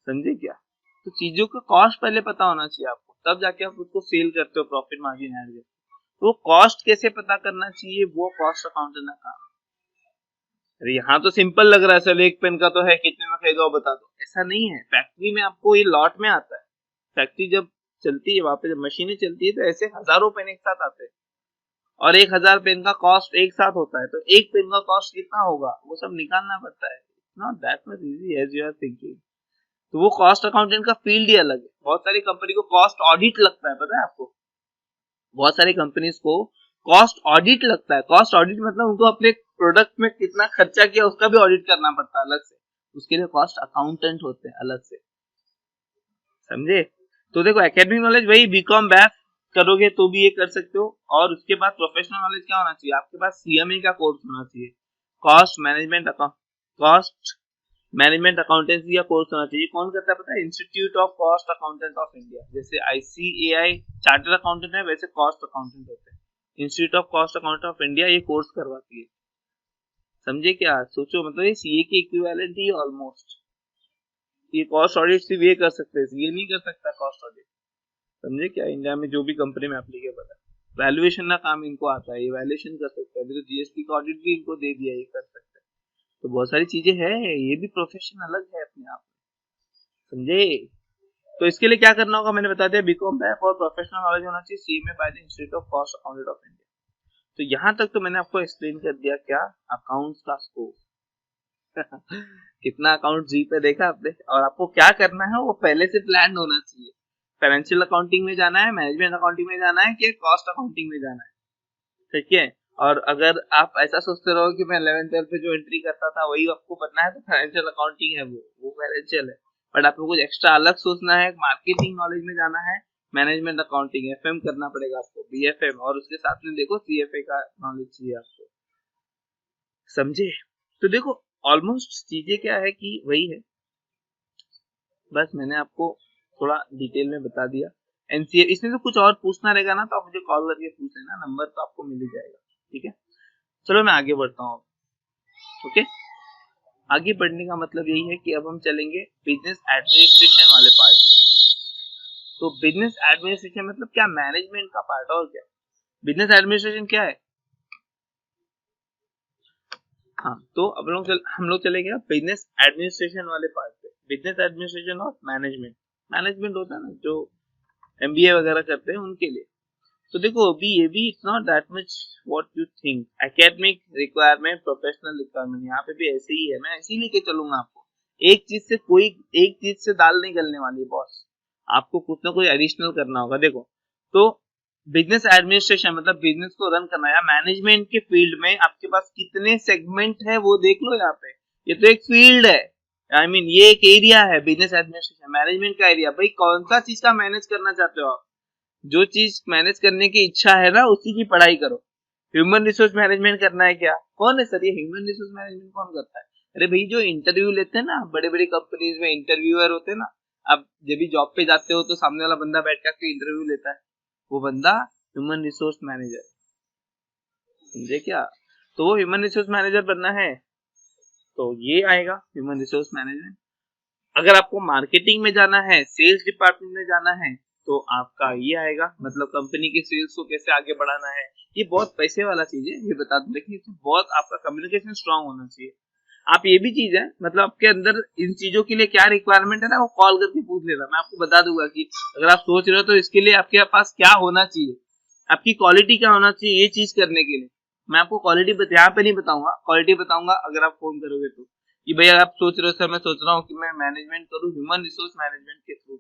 समझे क्या? तो चीजों का कॉस्ट पहले पता होना चाहिए आपको, तब जाके आप उसको सेल करते हो, प्रॉफिट मार्जिन ऐड करते हो। तो कॉस्ट कैसे पता करना चाहिए, वो कॉस्ट अकाउंटेंट का काम। अरे यहाँ तो सिंपल लग रहा है सर, एक पेन का तो है, कितने में खरीदो बता दो, ऐसा नहीं है। फैक्ट्री में आपको ये लॉट में आता है, फैक्ट्री जब चलती है वहां पे जब मशीनें चलती है तो ऐसे हजारों पेन एक साथ आते हैं, और 1000 पेन का कॉस्ट एक साथ होता है, तो एक पेन का कॉस्ट कितना होगा वो सब निकालना पड़ता है। Not that much easy as you are thinking. तो वो कॉस्ट अकाउंटेंट का फील्ड ही अलग है। बहुत सारी कंपनी को कॉस्ट ऑडिट लगता है, पता है आपको? बहुत सारी कंपनीज को कॉस्ट ऑडिट लगता है। कॉस्ट ऑडिट मतलब उनको अपने प्रोडक्ट में कितना खर्चा किया उसका भी ऑडिट करना पड़ता है अलग से, उसके लिए कॉस्ट अकाउंटेंट होते हैं अलग से, समझे? तो देखो एकेडमिक नॉलेज वही बीकॉम बैफ करोगे तो भी ये कर सकते हो। और उसके बाद प्रोफेशनल नॉलेज क्या होना चाहिए? आपके पास CMA का कोर्स होना चाहिए, cost management account, cost management accountancy का कोर्स होना चाहिए। कौन करता है पता है? Institute of cost accountant of India, जैसे ICAI चार्टर्ड अकाउंटेंट है वैसे कॉस्ट अकाउंटेंट होते हैं। Institute of cost accountant of India ये कोर्स करवाती है, समझे क्या? सोचो, मतलब ये सीए के इक्विवेलेंट ही ऑलमोस्ट। ये कॉस्ट ऑडिट सिर्फ ये कर सकते हैं, सीए नहीं कर सकता कॉस्ट ऑडिट। समझे क्या? इंडिया में जो भी कंपनी में एप्लीकेबल है, वैल्यूएशन का काम इनको आता है, ये वैल्यूएशन कर सकते हैं। अभी तो जीएसटी का ऑडिट भी इनको दे दिया, ये कर सकते हैं। तो बहुत सारी चीजें हैं, ये भी प्रोफेशन अलग है अपने आप में। समझे? तो इसके लिए क्या करना होगा मैंने बता दिया, बीकॉम बैक और प्रोफेशनल नॉलेज होना चाहिए CMA by the institute of cost accountant of India. तो यहाँ तक तो मैंने आपको एक्सप्लेन कर दिया क्या अकाउंट्स का स्कोप। कितना अकाउंट जी पे देखा आपने, और आपको क्या करना है वो पहले से प्लान होना चाहिए। फाइनेंशियल अकाउंटिंग में जाना है, मैनेजमेंट अकाउंटिंग में जाना है, कि कॉस्ट अकाउंटिंग में जाना है, ठीक है। और अगर आप ऐसा सोचते रहो कि मैं 11th 12th पे जो एंट्री करता था वही आपको पढ़ना है, तो फाइनेंशियल अकाउंटिंग है, वो फाइनेंशियल है। बट आपको कुछ एक्स्ट्रा अलग सोचना है, मार्केटिंग नॉलेज में जाना है, मैनेजमेंट अकाउंटिंग एफएम करना पड़ेगा आपको, बीएफएम, और उसके साथ में देखो सीएफए का नॉलेज चाहिए आपको। समझे? तो देखो ऑलमोस्ट चीजें क्या है कि वही है, बस मैंने आपको थोड़ा डिटेल में बता दिया। एनसीए इसमें तो कुछ और पूछना रहेगा ना, तो आप मुझे कॉल करके पूछ लेना, नंबर तो आपको मिल ही जाएगा, ठीक है। चलो मैं आगे बढ़ता हूँ। ओके, आगे बढ़ने का मतलब यही है कि अब हम चलेंगे बिजनेस एडमिनिस्ट्रेशन वाले पार्ट पे। तो बिजनेस एडमिनिस्ट्रेशन मतलब क्या? मैनेजमेंट का पार्ट। और क्या बिजनेस एडमिनिस्ट्रेशन क्या है? हाँ, तो हम लोग चलेंगे बिजनेस एडमिनिस्ट्रेशन वाले पार्ट पे। बिजनेस एडमिनिस्ट्रेशन और मैनेजमेंट। मैनेजमेंट होता है ना जो एमबीए वगैरह करते हैं उनके लिए। तो देखो अभी ये भी it's not that much what you think. Academic requirement, professional requirement, यहाँ पे भी ऐसे ही है। मैं ऐसे ही लेके चलूंगा आपको। एक चीज से दाल नहीं गलने वाली बॉस। आपको कुछ ना कुछ एडिशनल करना होगा। देखो, तो बिजनेस एडमिनिस्ट्रेशन मतलब बिजनेस को रन करना, या मैनेजमेंट के फील्ड में आपके पास कितने सेगमेंट है वो देख लो यहाँ पे। ये तो एक फील्ड है, ये एक एरिया है बिजनेस एडमिनिस्ट्रेशन, मैनेजमेंट का एरिया। भाई कौन सा चीज का मैनेज करना चाहते हो आप? जो चीज मैनेज करने की इच्छा है ना उसी की पढ़ाई करो। ह्यूमन रिसोर्स मैनेजमेंट करना है क्या? कौन है सर ये ह्यूमन रिसोर्स मैनेजमेंट कौन करता है? अरे भाई जो इंटरव्यू लेते हैं ना बड़े बड़े कंपनीज में, इंटरव्यूअर होते हैं ना। अब जब भी जॉब पे जाते हो तो सामने वाला बंदा बैठ कर इंटरव्यू लेता है, वो बंदा ह्यूमन रिसोर्स मैनेजर। समझे क्या? तो वो ह्यूमन रिसोर्स मैनेजर बनना है तो ये आएगा ह्यूमन रिसोर्स मैनेजमेंट। अगर आपको मार्केटिंग में जाना है, सेल्स डिपार्टमेंट में जाना है, तो आपका ये आएगा, मतलब कंपनी के सेल्स को कैसे आगे बढ़ाना है। ये बहुत पैसे वाला चीज है, ये बता दूं, लेकिन इसमें बहुत आपका कम्युनिकेशन स्ट्रांग होना चाहिए। आप ये भी चीज है, मतलब आपके अंदर इन चीजों के लिए क्या रिक्वायरमेंट है ना, वो कॉल करके पूछ लेना, मैं आपको बता दूंगा कि अगर आप सोच रहे हो तो इसके लिए आपके पास क्या होना चाहिए, आपकी क्वालिटी क्या होना चाहिए ये चीज करने के लिए। मैं आपको क्वालिटी यहाँ पे नहीं बताऊंगा, क्वालिटी बताऊंगा अगर आप फोन करोगे तो, कि भैया आप सोच रहे हो सर मैं सोच रहा हूँ कि मैं मैनेजमेंट करूँ ह्यूमन रिसोर्स मैनेजमेंट के थ्रू,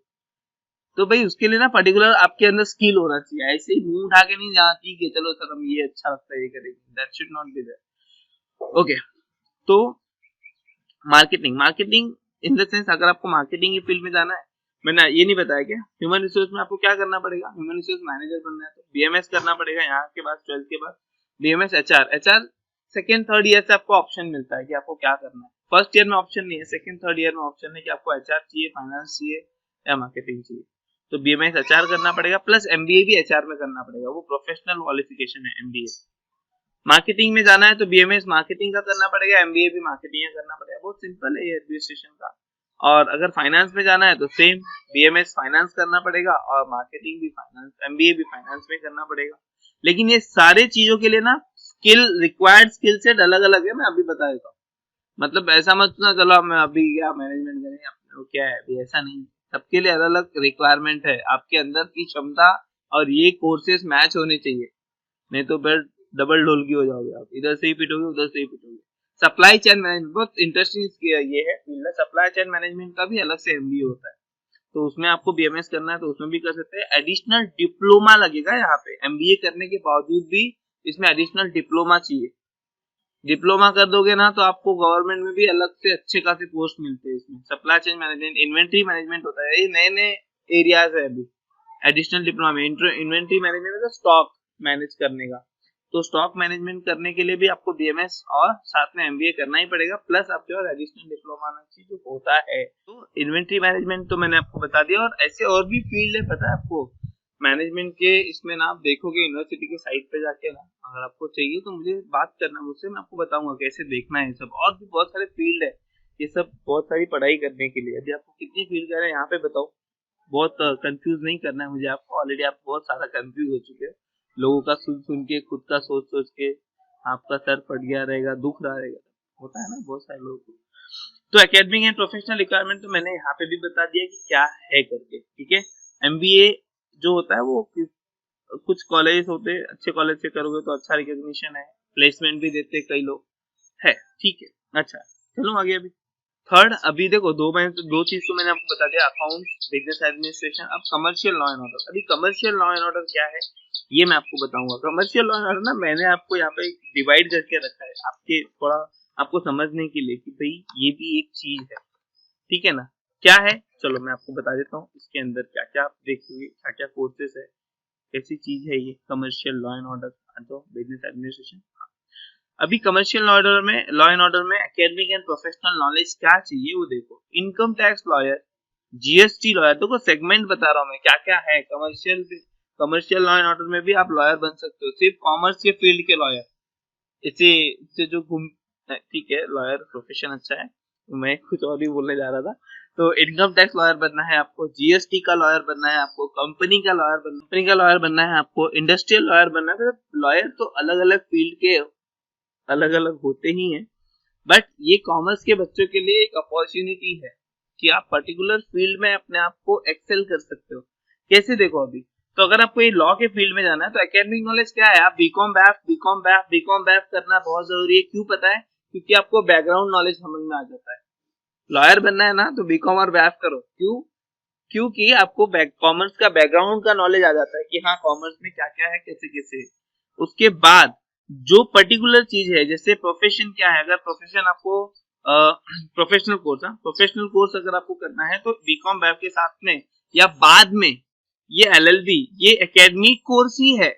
तो भाई उसके लिए ना पर्टिकुलर आपके अंदर स्किल होना चाहिए। ऐसे ही मुंह उठा के नहीं जहाँ ठीक है चलो सर हम ये अच्छा लगता है ये करेंगे, that should not be there. Okay, तो marketing, marketing in the sense अगर आपको मार्केटिंग की फील्ड में जाना है, मैंने ये नहीं बताया क्या ह्यूमन रिसोर्स में आपको क्या करना पड़ेगा? ह्यूमन रिसोर्स मैनेजर बनना है तो बीएमएस करना पड़ेगा यहाँ के बाद, 12th के बाद BMS HR second third year से आपको ऑप्शन मिलता है कि आपको क्या करना है। फर्स्ट ईयर में ऑप्शन नहीं है, सेकेंड थर्ड ईयर में ऑप्शन है कि आपको एचआर चाहिए, फाइनेंस चाहिए या मार्केटिंग चाहिए। तो बीएमएस एचआर करना पड़ेगा, प्लस एमबीए भी एचआर में करना पड़ेगा, वो प्रोफेशनल क्वालिफिकेशन है एमबीए। मार्केटिंग में जाना है तो बीएमएस मार्केटिंग का करना पड़ेगा, एमबीए भी मार्केटिंग का करना पड़ेगा, बहुत सिंपल है ये एडमिनिस्ट्रेशन का। और अगर फाइनेंस में जाना है तो सेम, बीएमएस फाइनेंस करना पड़ेगा और मार्केटिंग भी फाइनेंस, एमबीए भी फाइनेंस में करना पड़ेगा। लेकिन ये सारे चीजों के लिए ना स्किल, रिक्वायर्ड स्किल सेट अलग अलग है, मैं अभी बता देता हूँ। मतलब ऐसा मत ना चलो मैं अभी क्या मैनेजमेंट करेंगे अपने क्या है, अभी ऐसा नहीं। सबके लिए अलग अलग रिक्वायरमेंट है, आपके अंदर की क्षमता और ये कोर्सेज मैच होने चाहिए, नहीं तो फिर डबल ढोलकी हो जाओगे आप, इधर से ही पिटोगे उधर से ही पिटोगे। सप्लाई चेन मैनेजमेंट बहुत इंटरेस्टिंग ये है फील्ड है। सप्लाई चेन मैनेजमेंट का भी अलग से एमबीए होता है, तो उसमें आपको बीएमएस करना है तो उसमें भी कर सकते हैं। एडिशनल डिप्लोमा लगेगा यहाँ पे, एमबीए करने के बावजूद भी इसमें एडिशनल डिप्लोमा चाहिए। डिप्लोमा कर दोगे ना तो आपको गवर्नमेंट में भी अलग से अच्छे खासे पोस्ट मिलते हैं इसमें। Supply chain management, inventory management होता है, ये नए नए एरियाज है अभी। एडिशनल डिप्लोमा में इन्वेंट्री मैनेजमेंट मतलब स्टॉक मैनेज करने का, तो स्टॉक मैनेजमेंट करने के लिए भी आपको बीएमएस और साथ में एमबीए करना ही पड़ेगा, प्लस आपके पास एडिशनल डिप्लोमा आना चाहिए जो होता है। तो इन्वेंट्री मैनेजमेंट तो मैंने आपको बता दिया, और ऐसे और भी फील्ड है पता है आपको, मैनेजमेंट के इसमें ना आप देखोगे यूनिवर्सिटी के साइट पे जाके ना, अगर आपको चाहिए तो मुझे बात करना, मुझसे मैं आपको बताऊंगा कैसे देखना है सब। और भी बहुत सारे फील्ड है, ये सब बहुत सारी पढ़ाई करने के लिए। अभी आपको कितनी फील्ड कर रहे हैं यहाँ पे बताओ, बहुत कंफ्यूज नहीं करना है मुझे आपको, ऑलरेडी आप बहुत सारा कंफ्यूज हो चुके हैं लोगों का सुन सुन के, खुद का सोच सोच के आपका सर फट गया रहेगा, दुख रहा रहेगा, होता है ना बहुत सारे लोगों को। तो एकेडमिक एंड प्रोफेशनल रिक्वायरमेंट तो मैंने यहाँ पे भी बता दिया कि क्या है करके, ठीक है। एमबीए जो होता है वो कुछ कॉलेज होते हैं, अच्छे कॉलेज से करोगे तो अच्छा रिकॉग्निशन है, प्लेसमेंट भी देते कई लोग है, ठीक है। अच्छा चलो आगे। अभी थर्ड, अभी देखो दो चीज तो मैंने आपको बता दिया, अकाउंट्स, बिजनेस एडमिनिस्ट्रेशन। अब कमर्शियल लॉ एंड ऑर्डर। अभी कमर्शियल लॉ एंड ऑर्डर क्या है ये मैं आपको बताऊंगा। कमर्शियल लॉ एंड ऑर्डर ना मैंने आपको यहाँ पे डिवाइड करके रखा है आपके थोड़ा आपको समझने के लिए कि भाई ये भी एक चीज है, ठीक है ना। क्या है चलो मैं आपको बता देता हूँ, इसके अंदर क्या क्या आप देखोगे, क्या क्या कोर्सेस है, कैसी चीज है ये कमर्शियल लॉ एंड ऑर्डर तो बिजनेस एडमिनिस्ट्रेशन। अभी कमर्शियल लॉ एंड ऑर्डर में एकेडमिक एंड प्रोफेशनल नॉलेज क्या चाहिए वो देखो। Income tax lawyer, GST lawyer, देखो सेगमेंट बता रहा हूँ मैं क्या क्या है। कमर्शियल लॉ एंड ऑर्डर में भी आप लॉयर बन सकते हो, सिर्फ कॉमर्स के फील्ड के लॉयर। इससे जो घूम, ठीक है लॉयर प्रोफेशन अच्छा है, मैं कुछ और ही बोलने जा रहा था। तो इनकम टैक्स लॉयर बनना है आपको, जीएसटी का लॉयर बनना है आपको, कंपनी का लॉयर बनना है आपको, इंडस्ट्रियल लॉयर बनना है। तो लॉयर तो अलग अलग फील्ड के अलग अलग होते ही हैं, बट ये कॉमर्स के बच्चों के लिए एक अपॉर्चुनिटी है कि आप पर्टिकुलर फील्ड में अपने आप को एक्सेल कर सकते हो। कैसे देखो अभी, तो अगर आपको ये लॉ के फील्ड में जाना है तो एकेडमिक नॉलेज क्या है, आप बीकॉम बैफ करना बहुत जरूरी है। क्यों पता है, क्योंकि आपको बैकग्राउंड नॉलेज समझ में आ जाता है। लॉयर बनना है ना तो बीकॉम और बैफ करो, क्यों, क्योंकि आपको कॉमर्स का बैकग्राउंड का नॉलेज आ जाता है कि हाँ कॉमर्स में क्या क्या है, कैसे कैसे। उसके बाद जो पर्टिकुलर चीज है, जैसे प्रोफेशन क्या है, अगर प्रोफेशन आपको प्रोफेशनल कोर्स अगर आपको करना है तो बीकॉम बैफ के साथ में या बाद में ये एलएलबी, ये एकेडमिक कोर्स ही है,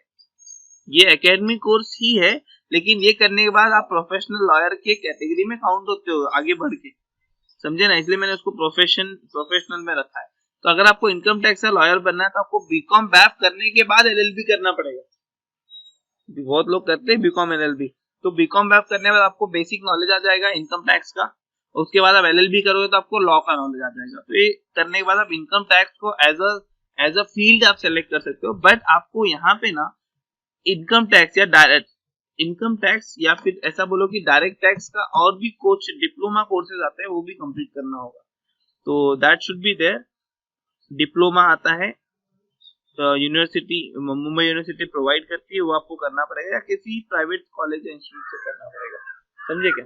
ये एकेडमिक कोर्स ही है, लेकिन ये करने के बाद आप प्रोफेशनल लॉयर के कैटेगरी में काउंट होते हो आगे बढ़ के, समझे ना। इसलिए मैंने उसको प्रोफेशनल में रखा है। तो अगर आपको इनकम टैक्स का लॉयर बनना है तो आपको बीकॉम बैफ करने के बाद एलएलबी करना पड़ेगा। बहुत लोग करते हैं बीकॉम एलएलबी, तो बीकॉम बैफ करने के बाद आपको बेसिक नॉलेज आ जाएगा इनकम टैक्स का, उसके बाद आप एलएलबी करोगे तो आपको लॉ का नॉलेज आ जाएगा। तो ये करने के बाद आप इनकम टैक्स को एज अ फील्ड आप सेलेक्ट कर सकते हो। बट आपको यहाँ पे ना इनकम टैक्स या डायरेक्ट इनकम टैक्स या फिर ऐसा बोलो कि डायरेक्ट टैक्स का और भी कुछ डिप्लोमा कोर्सेज आते हैं, वो भी कंप्लीट करना होगा। तो that should be there. Diploma आता है यूनिवर्सिटी, मुंबई यूनिवर्सिटी प्रोवाइड करती है, वो आपको करना पड़ेगा या किसी प्राइवेट कॉलेज या इंस्टीट्यूट से करना पड़ेगा, समझे क्या।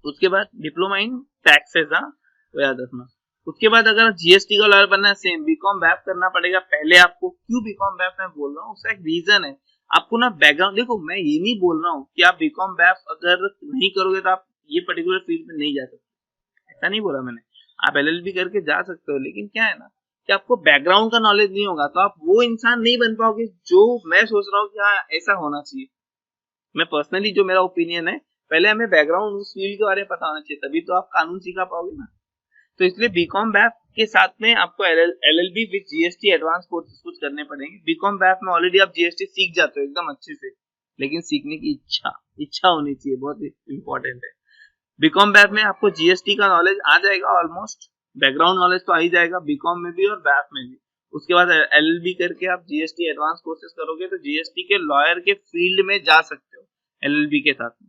उसके बाद डिप्लोमा इन टैक्सेस, हाँ तो याद रखना। उसके बाद अगर जीएसटी का लॉयर बनना है, सेम बीकॉम बैफ करना पड़ेगा पहले आपको। क्यों बीकॉम बैफ मैं बोल रहा हूँ, उसका एक रीजन है। आपको ना बैकग्राउंड, देखो मैं ये नहीं बोल रहा हूँ कि आप बीकॉम बैफ अगर नहीं करोगे तो आप ये पर्टिकुलर फील्ड में नहीं जा सकते, ऐसा नहीं बोला मैंने। आप एलएलबी करके जा सकते हो, लेकिन क्या है ना कि आपको बैकग्राउंड का नॉलेज नहीं होगा तो आप वो इंसान नहीं बन पाओगे जो मैं सोच रहा हूँ कि हाँ ऐसा होना चाहिए। मैं पर्सनली जो मेरा ओपिनियन है, पहले हमें बैकग्राउंड उस फील्ड के बारे में पता होना चाहिए, तभी तो आप कानून सीखा पाओगे ना। तो इसलिए बीकॉम बैफ के साथ में आपको LLB with GST advance courses कुछ करने पड़ेंगे। बीकॉम बैफ में ऑलरेडी आप जीएसटी सीख जाते हो एकदम अच्छे से, लेकिन सीखने की इच्छा होनी चाहिए, बहुत इंपॉर्टेंट है। बीकॉम बैफ में आपको जीएसटी का नॉलेज आ जाएगा ऑलमोस्ट, बैकग्राउंड नॉलेज तो आ ही जाएगा बीकॉम में भी और बैफ में भी। उसके बाद एलएलबी करके आप जीएसटी एडवांस कोर्सेज करोगे तो जीएसटी के लॉयर के फील्ड में जा सकते हो एलएलबी के साथ में।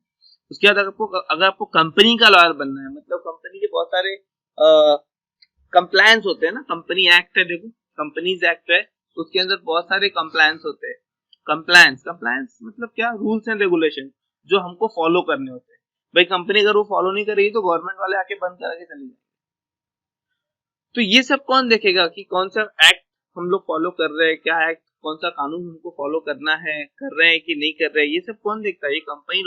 उसके बाद अगर आपको कंपनी का लॉयर बनना है, मतलब कंपनी के बहुत सारे कंप्लायंस होते हैं ना, कंपनी एक्ट है, देखो कंपनीज एक्ट है, उसके अंदर बहुत सारे कंप्लायंस होते हैं। कंप्लायंस मतलब क्या, रूल्स एंड रेगुलेशन जो हमको फॉलो करने होते हैं। भाई कंपनी अगर वो फॉलो नहीं करेगी तो गवर्नमेंट वाले आके बंद करके चले जाएंगे। तो ये सब कौन देखेगा कि कौन सा एक्ट हम लोग फॉलो कर रहे हैं, क्या एक्ट, कौन सा कानून हमको फॉलो करना है, कर रहे हैं कि नहीं कर रहे हैं, ये सब कौन देखता है, ये company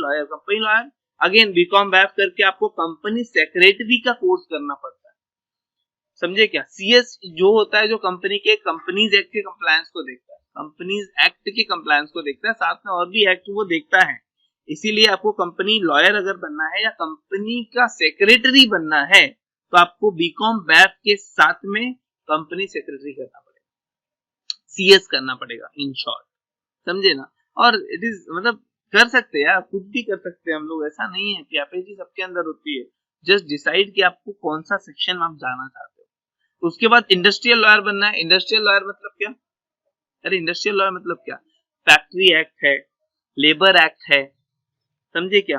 lawyer. Again BCom BAF करके आपको कंपनी सेक्रेटरी का कोर्स करना पड़ता है, समझे क्या। सीएस जो होता है, जो कंपनी के कंपनीज एक्ट के कंप्लायंस को देखता है, कंपनीज एक्ट के कंप्लायंस को देखता है, साथ में और भी एक्ट वो देखता है। इसीलिए आपको कंपनी लॉयर अगर बनना है या कंपनी का सेक्रेटरी बनना है तो आपको बीकॉम बैफ के साथ में कंपनी सेक्रेटरी करना पड़ेगा, CS करना पड़ेगा इन शॉर्ट, समझे ना। और इट इज मतलब कर सकते हैं यार, कुछ भी कर सकते हैं हम लोग, ऐसा नहीं है कि एफएससी सबके अंदर होती है। जस्ट डिसाइड कि आपको कौन सा सेक्शन आप जाना चाहते हो। उसके बाद इंडस्ट्रियल लॉयर बनना है। इंडस्ट्रियल लॉयर मतलब क्या? अरे इंडस्ट्रियल लॉयर मतलब क्या? फैक्ट्री एक्ट है, लेबर एक्ट है, समझे क्या,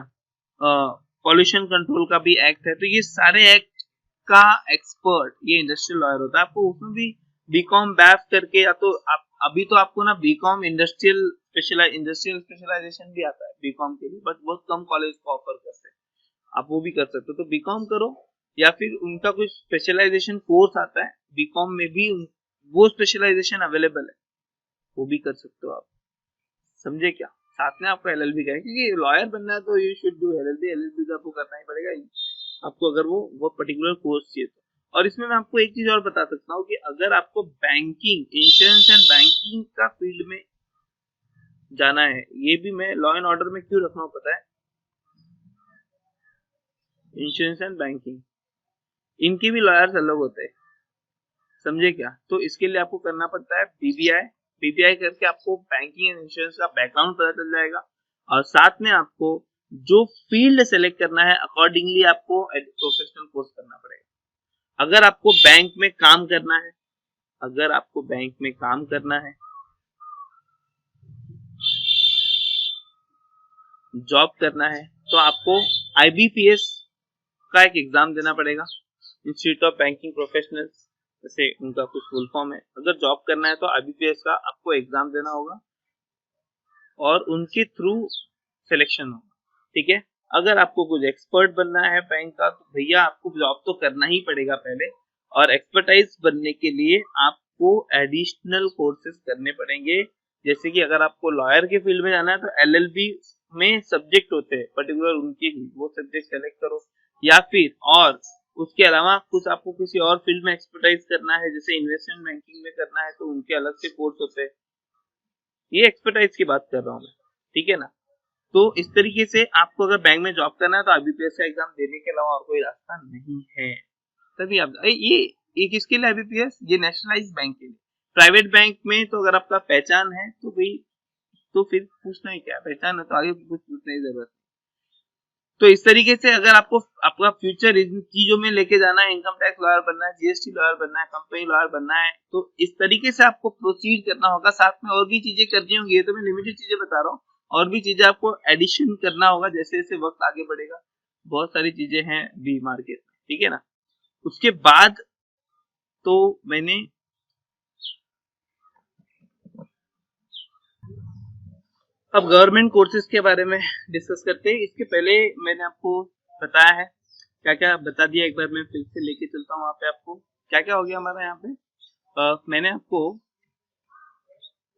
पॉल्यूशन कंट्रोल का भी एक्ट है, तो ये सारे एक्ट का एक्सपर्ट ये इंडस्ट्रियल लॉयर होता है। आपको उसमें भी बीकॉम बैफ करके, या तो आप अभी तो आपको ना बीकॉम इंडस्ट्रियल स्पेशलाइजेशन भी आता है बीकॉम के लिए, बट बहुत कम कॉलेज को ऑफर करते हैं, आप वो भी कर सकते हो। तो बीकॉम करो, या फिर उनका कुछ स्पेशलाइजेशन कोर्स आता है बीकॉम में भी, वो स्पेशलाइजेशन अवेलेबल है, वो भी कर सकते हो आप, समझे क्या। साथ में आपको एलएलबी का है, क्योंकि लॉयर बनना है तो you should do LLB. LLB तो आपको करना ही पड़ेगा आपको, अगर वो पर्टिकुलर कोर्स चाहिए तो। और इसमें मैं आपको एक चीज और बता सकता हूँ कि अगर आपको बैंकिंग, इंश्योरेंस एंड बैंकिंग का फील्ड में जाना है, ये भी मैं लॉ एंड ऑर्डर में क्यों रखना हूँ पता है, इंश्योरेंस एंड बैंकिंग, इनके भी लॉयर्स अलग होते हैं, समझे क्या। तो इसके लिए आपको करना पड़ता है बीबीआई। बीबीआई करके आपको बैंकिंग एंड इंश्योरेंस का बैकग्राउंड पता चल जाएगा, और साथ में आपको जो फील्ड सेलेक्ट करना है अकॉर्डिंगली आपको प्रोफेशनल कोर्स करना पड़ेगा। अगर आपको बैंक में काम करना है, अगर आपको बैंक में काम करना है, जॉब करना है, तो आपको आईबीपीएस का एक एग्जाम देना पड़ेगा, इंस्टीट्यूट ऑफ बैंकिंग प्रोफेशनल्स, जैसे उनका कुछ फुल फॉर्म है। अगर जॉब करना है तो आईबीपीएस का आपको एग्जाम देना होगा और उनके थ्रू सिलेक्शन होगा, ठीक है। अगर आपको कुछ एक्सपर्ट बनना है बैंक का, तो भैया आपको जॉब तो करना ही पड़ेगा पहले, और एक्सपर्टाइज बनने के लिए आपको एडिशनल कोर्सेज करने पड़ेंगे। जैसे कि अगर आपको लॉयर के फील्ड में जाना है तो एलएलबी में सब्जेक्ट होते हैं पर्टिकुलर, उनके ही वो सब्जेक्ट सेलेक्ट करो, या फिर और उसके अलावा कुछ आपको किसी और फील्ड में एक्सपर्टाइज करना है, जैसे इन्वेस्टमेंट बैंकिंग में करना है, तो उनके अलग से कोर्स होते हैं। ये एक्सपर्टाइज की बात कर रहा हूँ मैं, ठीक है ना। तो इस तरीके से आपको अगर बैंक में जॉब करना है तो आईबीपीएस का एग्जाम देने के अलावा और कोई रास्ता नहीं है। तभी आप ये किसके लिए आईबीपीएस, ये नेशनलाइज बैंक के लिए। प्राइवेट बैंक में तो अगर आपका पहचान है तो भाई, तो फिर पूछना ही क्या, पहचान है तो आगे कुछ पूछने की जरूरत। तो इस तरीके से अगर आपको आपका फ्यूचर इन चीजों में लेके जाना है, इनकम टैक्स लॉयर बनना है, जीएसटी लॉयर बनना है, कंपनी लॉयर बनना है, तो इस तरीके से आपको प्रोसीड करना होगा। साथ में और भी चीजें करनी होंगी, ये तो मैं लिमिटेड चीजें बता रहा हूँ, और भी चीजें आपको एडिशन करना होगा जैसे जैसे वक्त आगे बढ़ेगा। बहुत सारी चीजें हैं बी मार्केट में, ठीक है ना। उसके बाद तो मैंने अब गवर्नमेंट कोर्सेज के बारे में डिस्कस करते हैं। इसके पहले मैंने आपको बताया है, क्या क्या बता दिया, एक बार मैं फिर से लेके चलता हूँ वहाँ पे आपको क्या क्या हो गया हमारा यहाँ पे। मैंने आपको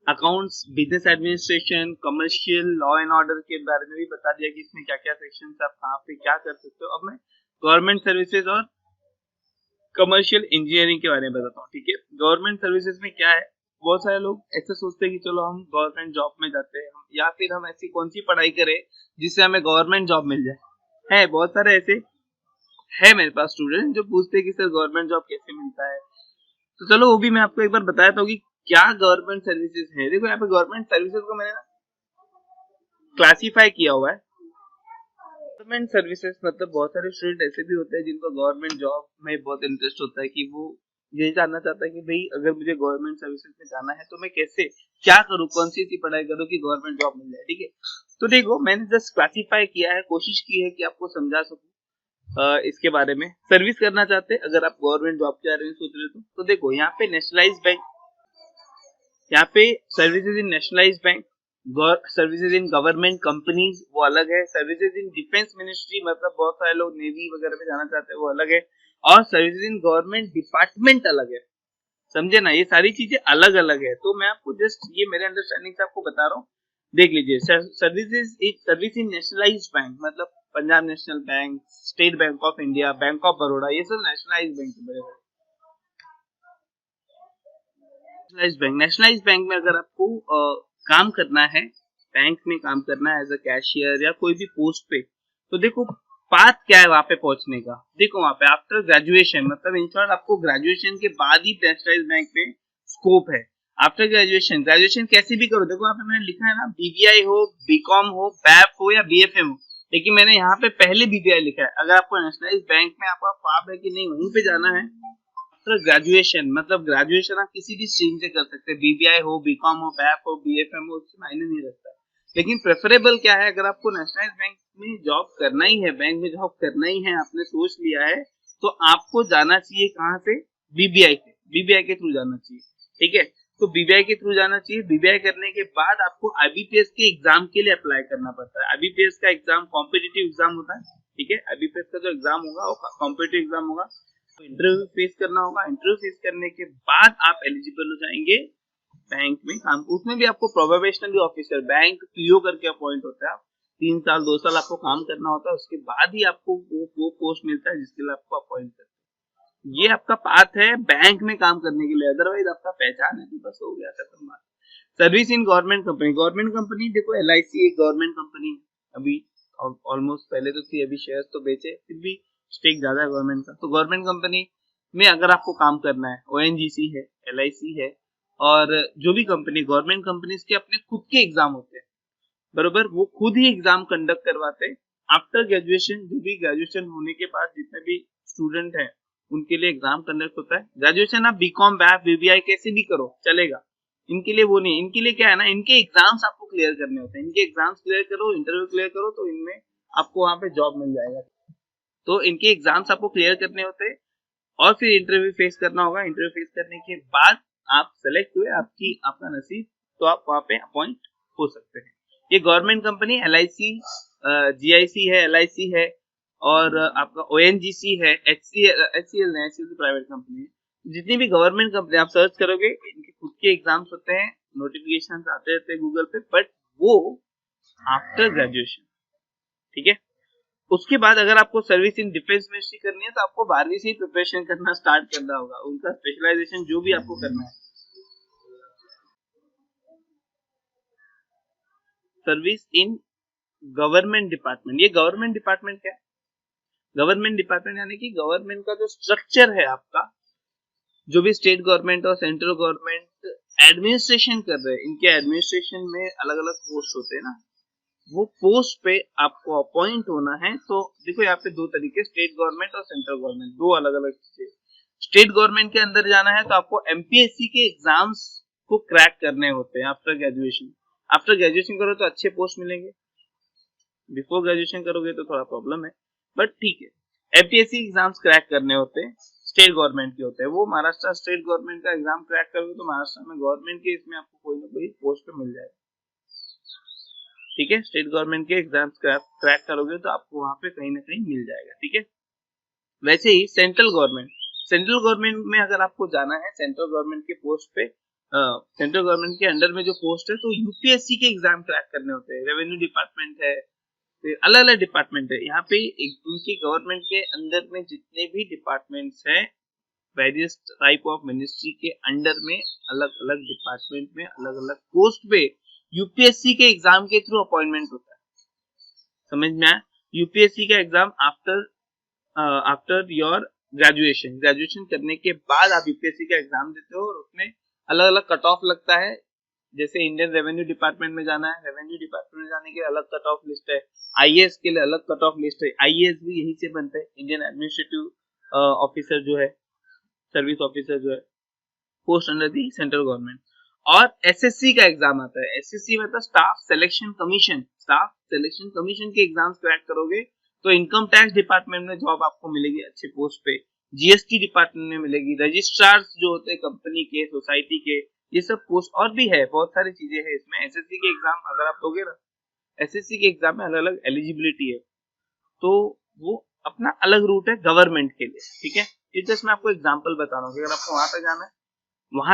accounts, business administration, commercial law and order के बारे में भी बता दिया कि इसमें क्या क्या सेक्शन आप कहाँ पे क्या कर सकते हो। अब मैं गवर्नमेंट सर्विसेज और कमर्शियल इंजीनियरिंग के बारे में बताता हूँ, ठीक है। गवर्नमेंट सर्विसेज में क्या है, बहुत सारे लोग ऐसे सोचते हैं कि चलो हम गवर्नमेंट जॉब में जाते हैं, या फिर हम ऐसी कौन सी पढ़ाई करें जिससे हमें गवर्नमेंट जॉब मिल जाए। है बहुत सारे ऐसे है मेरे पास स्टूडेंट जो पूछते हैं कि सर गवर्नमेंट जॉब कैसे मिलता है। तो चलो वो भी मैं आपको एक बार बताया था कि क्या गवर्नमेंट सर्विसेज है। देखो यहाँ पे गवर्नमेंट सर्विसेज को मैंने क्लासीफाई किया हुआ है। गवर्नमेंट सर्विसेज मतलब बहुत सारे स्टूडेंट ऐसे भी होते हैं जिनको गवर्नमेंट जॉब में बहुत इंटरेस्ट होता है, कि वो ये जानना चाहता है कि भाई अगर मुझे गवर्नमेंट सर्विसेज में जाना है तो मैं कैसे क्या करूँ, कौन सी ऐसी पढ़ाई करूँ कि गवर्नमेंट जॉब मिल जाए, ठीक है। तो देखो मैंने जस्ट क्लासीफाई किया है, कोशिश की है कि आपको समझा सकूं इसके बारे में। सर्विस करना चाहते हैं अगर आप गवर्नमेंट जॉब के बारे में सोच रहे तो देखो यहाँ पे नेशनलाइज बैंक, यहाँ पे services in nationalise bank, services in government companies वो अलग है, सर्विसेज इन डिफेंस मिनिस्ट्री मतलब बहुत सारे लोग नेवी वगैरह में जाना चाहते हैं वो अलग है, और सर्विसेज इन गवर्नमेंट डिपार्टमेंट अलग है, समझे ना। ये सारी चीजें अलग अलग है, तो मैं आपको जस्ट ये मेरे अंडरस्टैंडिंग से आपको बता रहा हूँ। देख लीजिए, सर्विस इन नेशनलाइज बैंक मतलब Punjab national bank, state bank of India, bank of Baroda, ये सब नेशनलाइज बैंक है बड़े बड़े। नेशनलाइज बैंक में अगर आपको काम करना है, बैंक में काम करना है एज अ कैशियर या कोई भी पोस्ट पे, तो देखो पाथ क्या है वहां पे पहुंचने का। देखो वहां पे आफ्टर ग्रेजुएशन मतलब इन शॉर्ट आपको ग्रेजुएशन के बाद ही नेशनलाइज बैंक में स्कोप है। आफ्टर ग्रेजुएशन, ग्रेजुएशन कैसे भी करो, देखो यहाँ पे मैंने लिखा है ना, बीबीआई हो, बीकॉम हो, बैफ हो या बीएफएम हो, लेकिन मैंने यहाँ पे पहले बीबीआई लिखा है। अगर आपको नेशनलाइज बैंक में आपका ख्वाब है कि नहीं वहीं पे जाना है, आफ्टर ग्रेजुएशन मतलब ग्रेजुएशन आप किसी भी स्ट्रीम से कर सकते हैं, बीबीआई हो, बीकॉम हो, बैफ हो, बीएफएम हो, उससे मायने नहीं रखता। लेकिन प्रेफरेबल क्या है, अगर आपको नेशनलाइज बैंक में जॉब करना ही है, बैंक में जॉब करना ही है, आपने सोच लिया है, तो आपको जाना चाहिए कहाँ से, बीबीआई से, बीबीआई के थ्रू जाना चाहिए। ठीक है, तो बीबीआई के थ्रू जाना चाहिए। बीबीआई करने के बाद आपको आईबीपीएस के एग्जाम के लिए अप्लाई करना पड़ता है। आईबीपीएस का एग्जाम कॉम्पिटिटिव एग्जाम होता है। ठीक है, आईबीपीएस का जो एग्जाम होगा वो कॉम्पिटिटिव एग्जाम होगा, इंटरव्यू फेस करना होगा। इंटरव्यू फेस करने के बाद आप एलिजिबल हो जाएंगे बैंक में काम। उसमें भी आपको प्रोबेशनरी ऑफिसर, बैंक पीओ करके अपॉइंट होता है। आप 3 साल 2 साल आपको काम करना होता है, उसके बाद ही आपको वो पोस्ट मिलता है जिसके लिए आपको अपॉइंट करते हैं। ये आपका पाथ है बैंक में काम करने के लिए, अदरवाइज आपका पहचान है तो बस हो गया, खत्म बात। Service in government company, government company देखो एलआईसी एक गवर्नमेंट कंपनी है, अभी ऑलमोस्ट, पहले तो थी, अभी शेयर्स तो बेचे, फिर भी स्टेक ज्यादा है गवर्नमेंट का। तो गवर्नमेंट कंपनी में अगर आपको काम करना है, ओएनजीसी है, एलआईसी है, और जो भी कंपनी, गवर्नमेंट कंपनीज के अपने खुद के एग्जाम होते हैं, बरोबर, वो खुद ही एग्जाम कंडक्ट करवाते हैं। आफ्टर ग्रेजुएशन, जो भी ग्रेजुएशन होने के बाद जितने भी स्टूडेंट हैं उनके लिए एग्जाम कंडक्ट होता है। ग्रेजुएशन आप बीकॉम, बैफ, बीबीआई कैसे भी करो चलेगा, इनके लिए वो नहीं। इनके लिए क्या है ना, इनके एग्जाम्स आपको क्लियर करने होते हैं। इनके एग्जाम्स क्लियर करो, इंटरव्यू क्लियर करो, तो इनमें आपको वहां पे जॉब मिल जाएगा। तो इनके एग्जाम्स आपको क्लियर करने होते हैं और फिर इंटरव्यू फेस करना होगा। इंटरव्यू फेस करने के बाद आप सेलेक्ट हुए, आपका नसीब, तो आप वहां पे अपॉइंट हो सकते हैं। ये गवर्नमेंट कंपनी एलआईसी, जीआईसी है, एलआईसी है, और आपका ओएनजीसी है, एचसीएल प्राइवेट कंपनी है। जितनी भी गवर्नमेंट कंपनी आप सर्च करोगे, इनके खुद के एग्जाम्स होते हैं, नोटिफिकेशन आते रहते हैं गूगल पे, बट वो आफ्टर ग्रेजुएशन। ठीक है, उसके बाद अगर आपको सर्विस इन डिफेंस मिनिस्ट्री करनी है तो आपको 12वीं से ही प्रिपरेशन करना स्टार्ट करना होगा, उनका स्पेशलाइजेशन जो भी आपको करना है। सर्विस इन गवर्नमेंट डिपार्टमेंट, ये गवर्नमेंट डिपार्टमेंट क्या है, गवर्नमेंट डिपार्टमेंट यानी कि गवर्नमेंट का जो स्ट्रक्चर है आपका, जो भी स्टेट गवर्नमेंट और सेंट्रल गवर्नमेंट एडमिनिस्ट्रेशन कर रहे हैं, इनके एडमिनिस्ट्रेशन में अलग अलग पोस्ट होते हैं ना, वो पोस्ट पे आपको अपॉइंट होना है। तो देखो यहाँ पे दो तरीके, स्टेट गवर्नमेंट और सेंट्रल गवर्नमेंट, दो अलग अलग चीजें। स्टेट गवर्नमेंट के अंदर जाना है तो आपको एमपीएससी के एग्जाम्स को क्रैक करने होते हैं आफ्टर ग्रेजुएशन। आफ्टर ग्रेजुएशन करो तो अच्छे पोस्ट मिलेंगे, बिफोर ग्रेजुएशन करोगे तो थोड़ा प्रॉब्लम है, बट ठीक है। एमपीएससी एग्जाम्स क्रैक करने होते हैं, स्टेट गवर्नमेंट के होते हैं। वो महाराष्ट्र स्टेट गवर्नमेंट का एग्जाम क्रैक करोगे तो महाराष्ट्र में गवर्नमेंट के इसमें आपको कोई ना कोई पोस्ट पे मिल जाएगा। ठीक है, स्टेट गवर्नमेंट के एग्जाम्स क्रैक करोगे तो आपको वहां पे कहीं ना कहीं मिल जाएगा। ठीक है, वैसे ही सेंट्रल गवर्नमेंट में अगर आपको जाना है, सेंट्रल गवर्नमेंट के पोस्ट पे, सेंट्रल गवर्नमेंट के अंडर में जो पोस्ट है, तो यूपीएससी के एग्जाम क्रैक करने होते हैं। रेवेन्यू डिपार्टमेंट है, फिर अलग अलग डिपार्टमेंट है। यहाँ पे उनकी गवर्नमेंट के अंदर में जितने भी डिपार्टमेंट्स हैं, वेरियस टाइप ऑफ मिनिस्ट्री के अंडर में अलग अलग डिपार्टमेंट में अलग अलग पोस्ट पे यूपीएससी के एग्जाम के थ्रू अपॉइंटमेंट होता है। समझ में आया? यूपीएससी का एग्जाम आफ्टर योर ग्रेजुएशन करने के बाद आप यूपीएससी का एग्जाम देते हो, और उसमें अलग अलग कट ऑफ लगता है। जैसे इंडियन रेवेन्यू डिपार्टमेंट में जाना है, रेवेन्यू डिपार्टमेंट में जाने के अलग कट ऑफ लिस्ट है। आईएएस के लिए अलग कट ऑफ लिस्ट है, आईएएस भी यही से बनता है, इंडियन एडमिनिस्ट्रेटिव ऑफिसर जो है, सर्विस ऑफिसर जो है, post under the central government. और एसएससी का एग्जाम आता है, एसएससी मतलब staff selection commission, staff selection commission के एग्जाम्स क्रैक करोगे तो इनकम टैक्स डिपार्टमेंट में जॉब आपको मिलेगी अच्छे पोस्ट पे, जीएसटी डिपार्टमेंट में मिलेगी, रजिस्ट्रार्स जो होते हैं कंपनी के, सोसाइटी के, ये सब पोस्ट, और भी है, बहुत सारी चीजें हैं इसमें। एसएससी के एग्जाम अगर आप दोगे ना, एसएससी के एग्जाम में अलग अलग एलिजिबिलिटी है, तो वो अपना अलग रूट है गवर्नमेंट के लिए। ठीक है, ये जस्ट मैं आपको एग्जांपल बता रहा हूँ कि अगर आपको वहां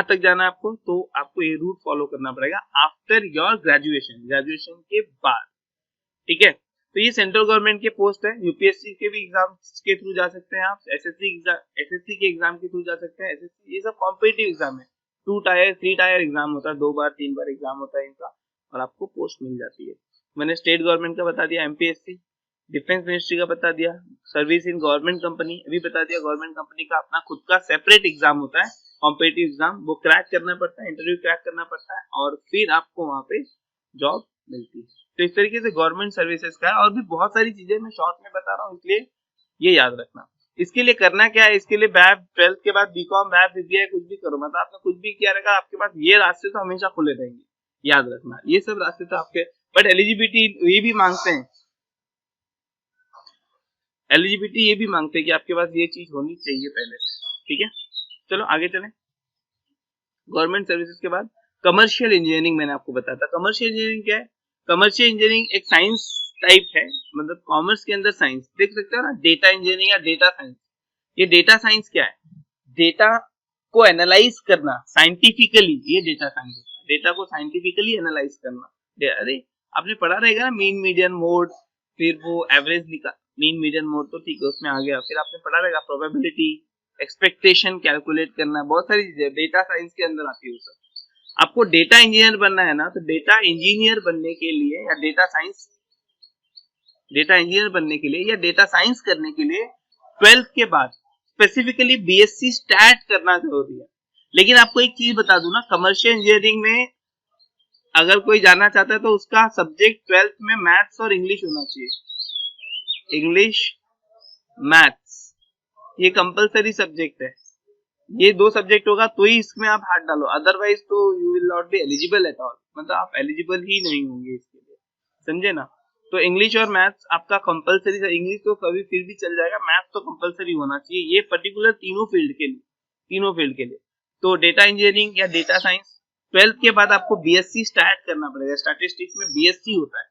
तक जाना है आपको, तो आपको ये रूट फॉलो करना पड़ेगा आफ्टर योर ग्रेजुएशन के बाद। ठीक है, तो ये सेंट्रल गवर्नमेंट के पोस्ट है। यूपीएससी के भी एग्जाम के थ्रू जा सकते हैं आप, एसएससी के एग्जाम के थ्रू जा सकते हैं। एसएससी ये सब कॉम्पिटिटिव एग्जाम है, 2 टायर 3 टायर एग्जाम होता है, 2 बार 3 बार एग्जाम होता है इनका, और आपको पोस्ट मिल जाती है। मैंने स्टेट गवर्नमेंट का बता दिया, एमपीएससी, डिफेंस मिनिस्ट्री का बता दिया, सर्विस इन गवर्नमेंट कंपनी अभी बता दिया, गवर्नमेंट कंपनी का अपना खुद का सेपरेट एग्जाम होता है, कॉम्पिटिटिव एग्जाम वो क्रैक करना पड़ता है, इंटरव्यू क्रैक करना पड़ता है और फिर आपको वहाँ पे जॉब मिलती है। तो इस तरीके से गवर्नमेंट सर्विसेज का है और भी बहुत सारी चीजें मैं शॉर्ट में बता रहा हूँ, इसलिए ये याद रखना। इसके लिए करना क्या है, इसके लिए बैब 12th के बाद बीकॉम बैब बीबीए कुछ भी करो, मतलब आपने कुछ भी किया रहेगा आपके पास ये रास्ते तो हमेशा खुले रहेंगे, याद रखना ये सब रास्ते तो आपके। बट एलिजिबिलिटी ये भी मांगते हैं, एलिजिबिलिटी ये भी मांगते हैं कि आपके पास ये चीज होनी चाहिए पहले से, ठीक है। चलो आगे चलें। गवर्नमेंट सर्विसेज के बाद कमर्शियल इंजीनियरिंग मैंने आपको बताया था। कमर्शियल इंजीनियरिंग क्या है? कमर्शियल इंजीनियरिंग एक साइंस टाइप है, मतलब कॉमर्स के अंदर साइंस देख सकते हो ना, डेटा इंजीनियरिंग या डेटा साइंस। ये डेटा साइंस क्या है? डेटा को एनालाइज करना साइंटिफिकली, ये डेटा साइंस होता है। डेटा को साइंटिफिकली एनालाइज करना। अरे आपने पढ़ा रहेगा ना मीन मीडियन मोड, फिर वो एवरेज निकाल, मीन मीडियन मोड तो ठीक है उसमें आ गया, फिर आपने पढ़ा रहेगा प्रोबेबिलिटी, एक्सपेक्टेशन कैलकुलेट करना, बहुत सारी चीजें डेटा साइंस के अंदर आती है। सब आपको डेटा इंजीनियर बनना है ना, तो डेटा इंजीनियर बनने के लिए या डेटा इंजीनियर बनने के लिए या डेटा साइंस करने के लिए 12th के बाद स्पेसिफिकली बीएससी स्टैट करना जरूरी है। लेकिन आपको एक चीज बता दूं ना, कमर्शियल इंजीनियरिंग में अगर कोई जाना चाहता है तो उसका सब्जेक्ट 12th में मैथ्स और इंग्लिश होना चाहिए। इंग्लिश मैथ्स ये कंपलसरी सब्जेक्ट है, ये दो सब्जेक्ट होगा तो ही इसमें आप हाथ डालो, अदरवाइज तो you will not be eligible at all, मतलब आप एलिजिबल ही नहीं होंगे इसके लिए, समझे ना। तो इंग्लिश और मैथ्स आपका कंपलसरी, इंग्लिश तो कभी फिर भी चल जाएगा, मैथ्स तो कंपलसरी होना चाहिए, ये पर्टिकुलर तीनों फील्ड के लिए। तो डेटा इंजीनियरिंग या डेटा साइंस 12th के बाद आपको बीएससी स्टार्ट करना पड़ेगा। स्टैटिस्टिक्स में बीएससी होता है,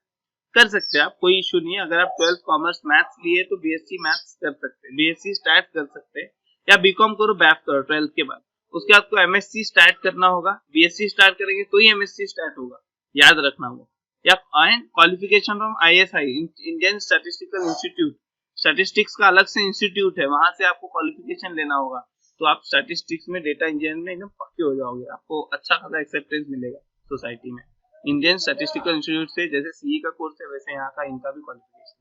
कर सकते हैं आप, कोई इशू नहीं है। अगर आप 12th कॉमर्स मैथ्स लिए तो बीएससी मैथ्स कर सकते हैं, बीएससी स्टार्ट कर सकते हैं, या बीकॉम करो बैफ करो 12th के बाद। उसके बाद आपको एमएससी स्टार्ट करना होगा, बीएससी स्टार्ट करेंगे तो ही एमएससी स्टार्ट होगा, याद रखना वो। या qualification from ISI, Indian statistical institute, statistics का अलग से इंस्टीट्यूट है, वहां से आपको क्वालिफिकेशन लेना होगा, तो आप स्टैटिस्टिक्स में डेटा इंजीनियरिंग में एकदम पक्के हो जाओगे, आपको अच्छा खासा एक्सेप्टेंस मिलेगा सोसाइटी में। इंडियन स्टैटिस्टिकल इंस्टीट्यूट से, जैसे सीए का कोर्स है वैसे यहाँ का इनका भी क्वालिफिकेशन।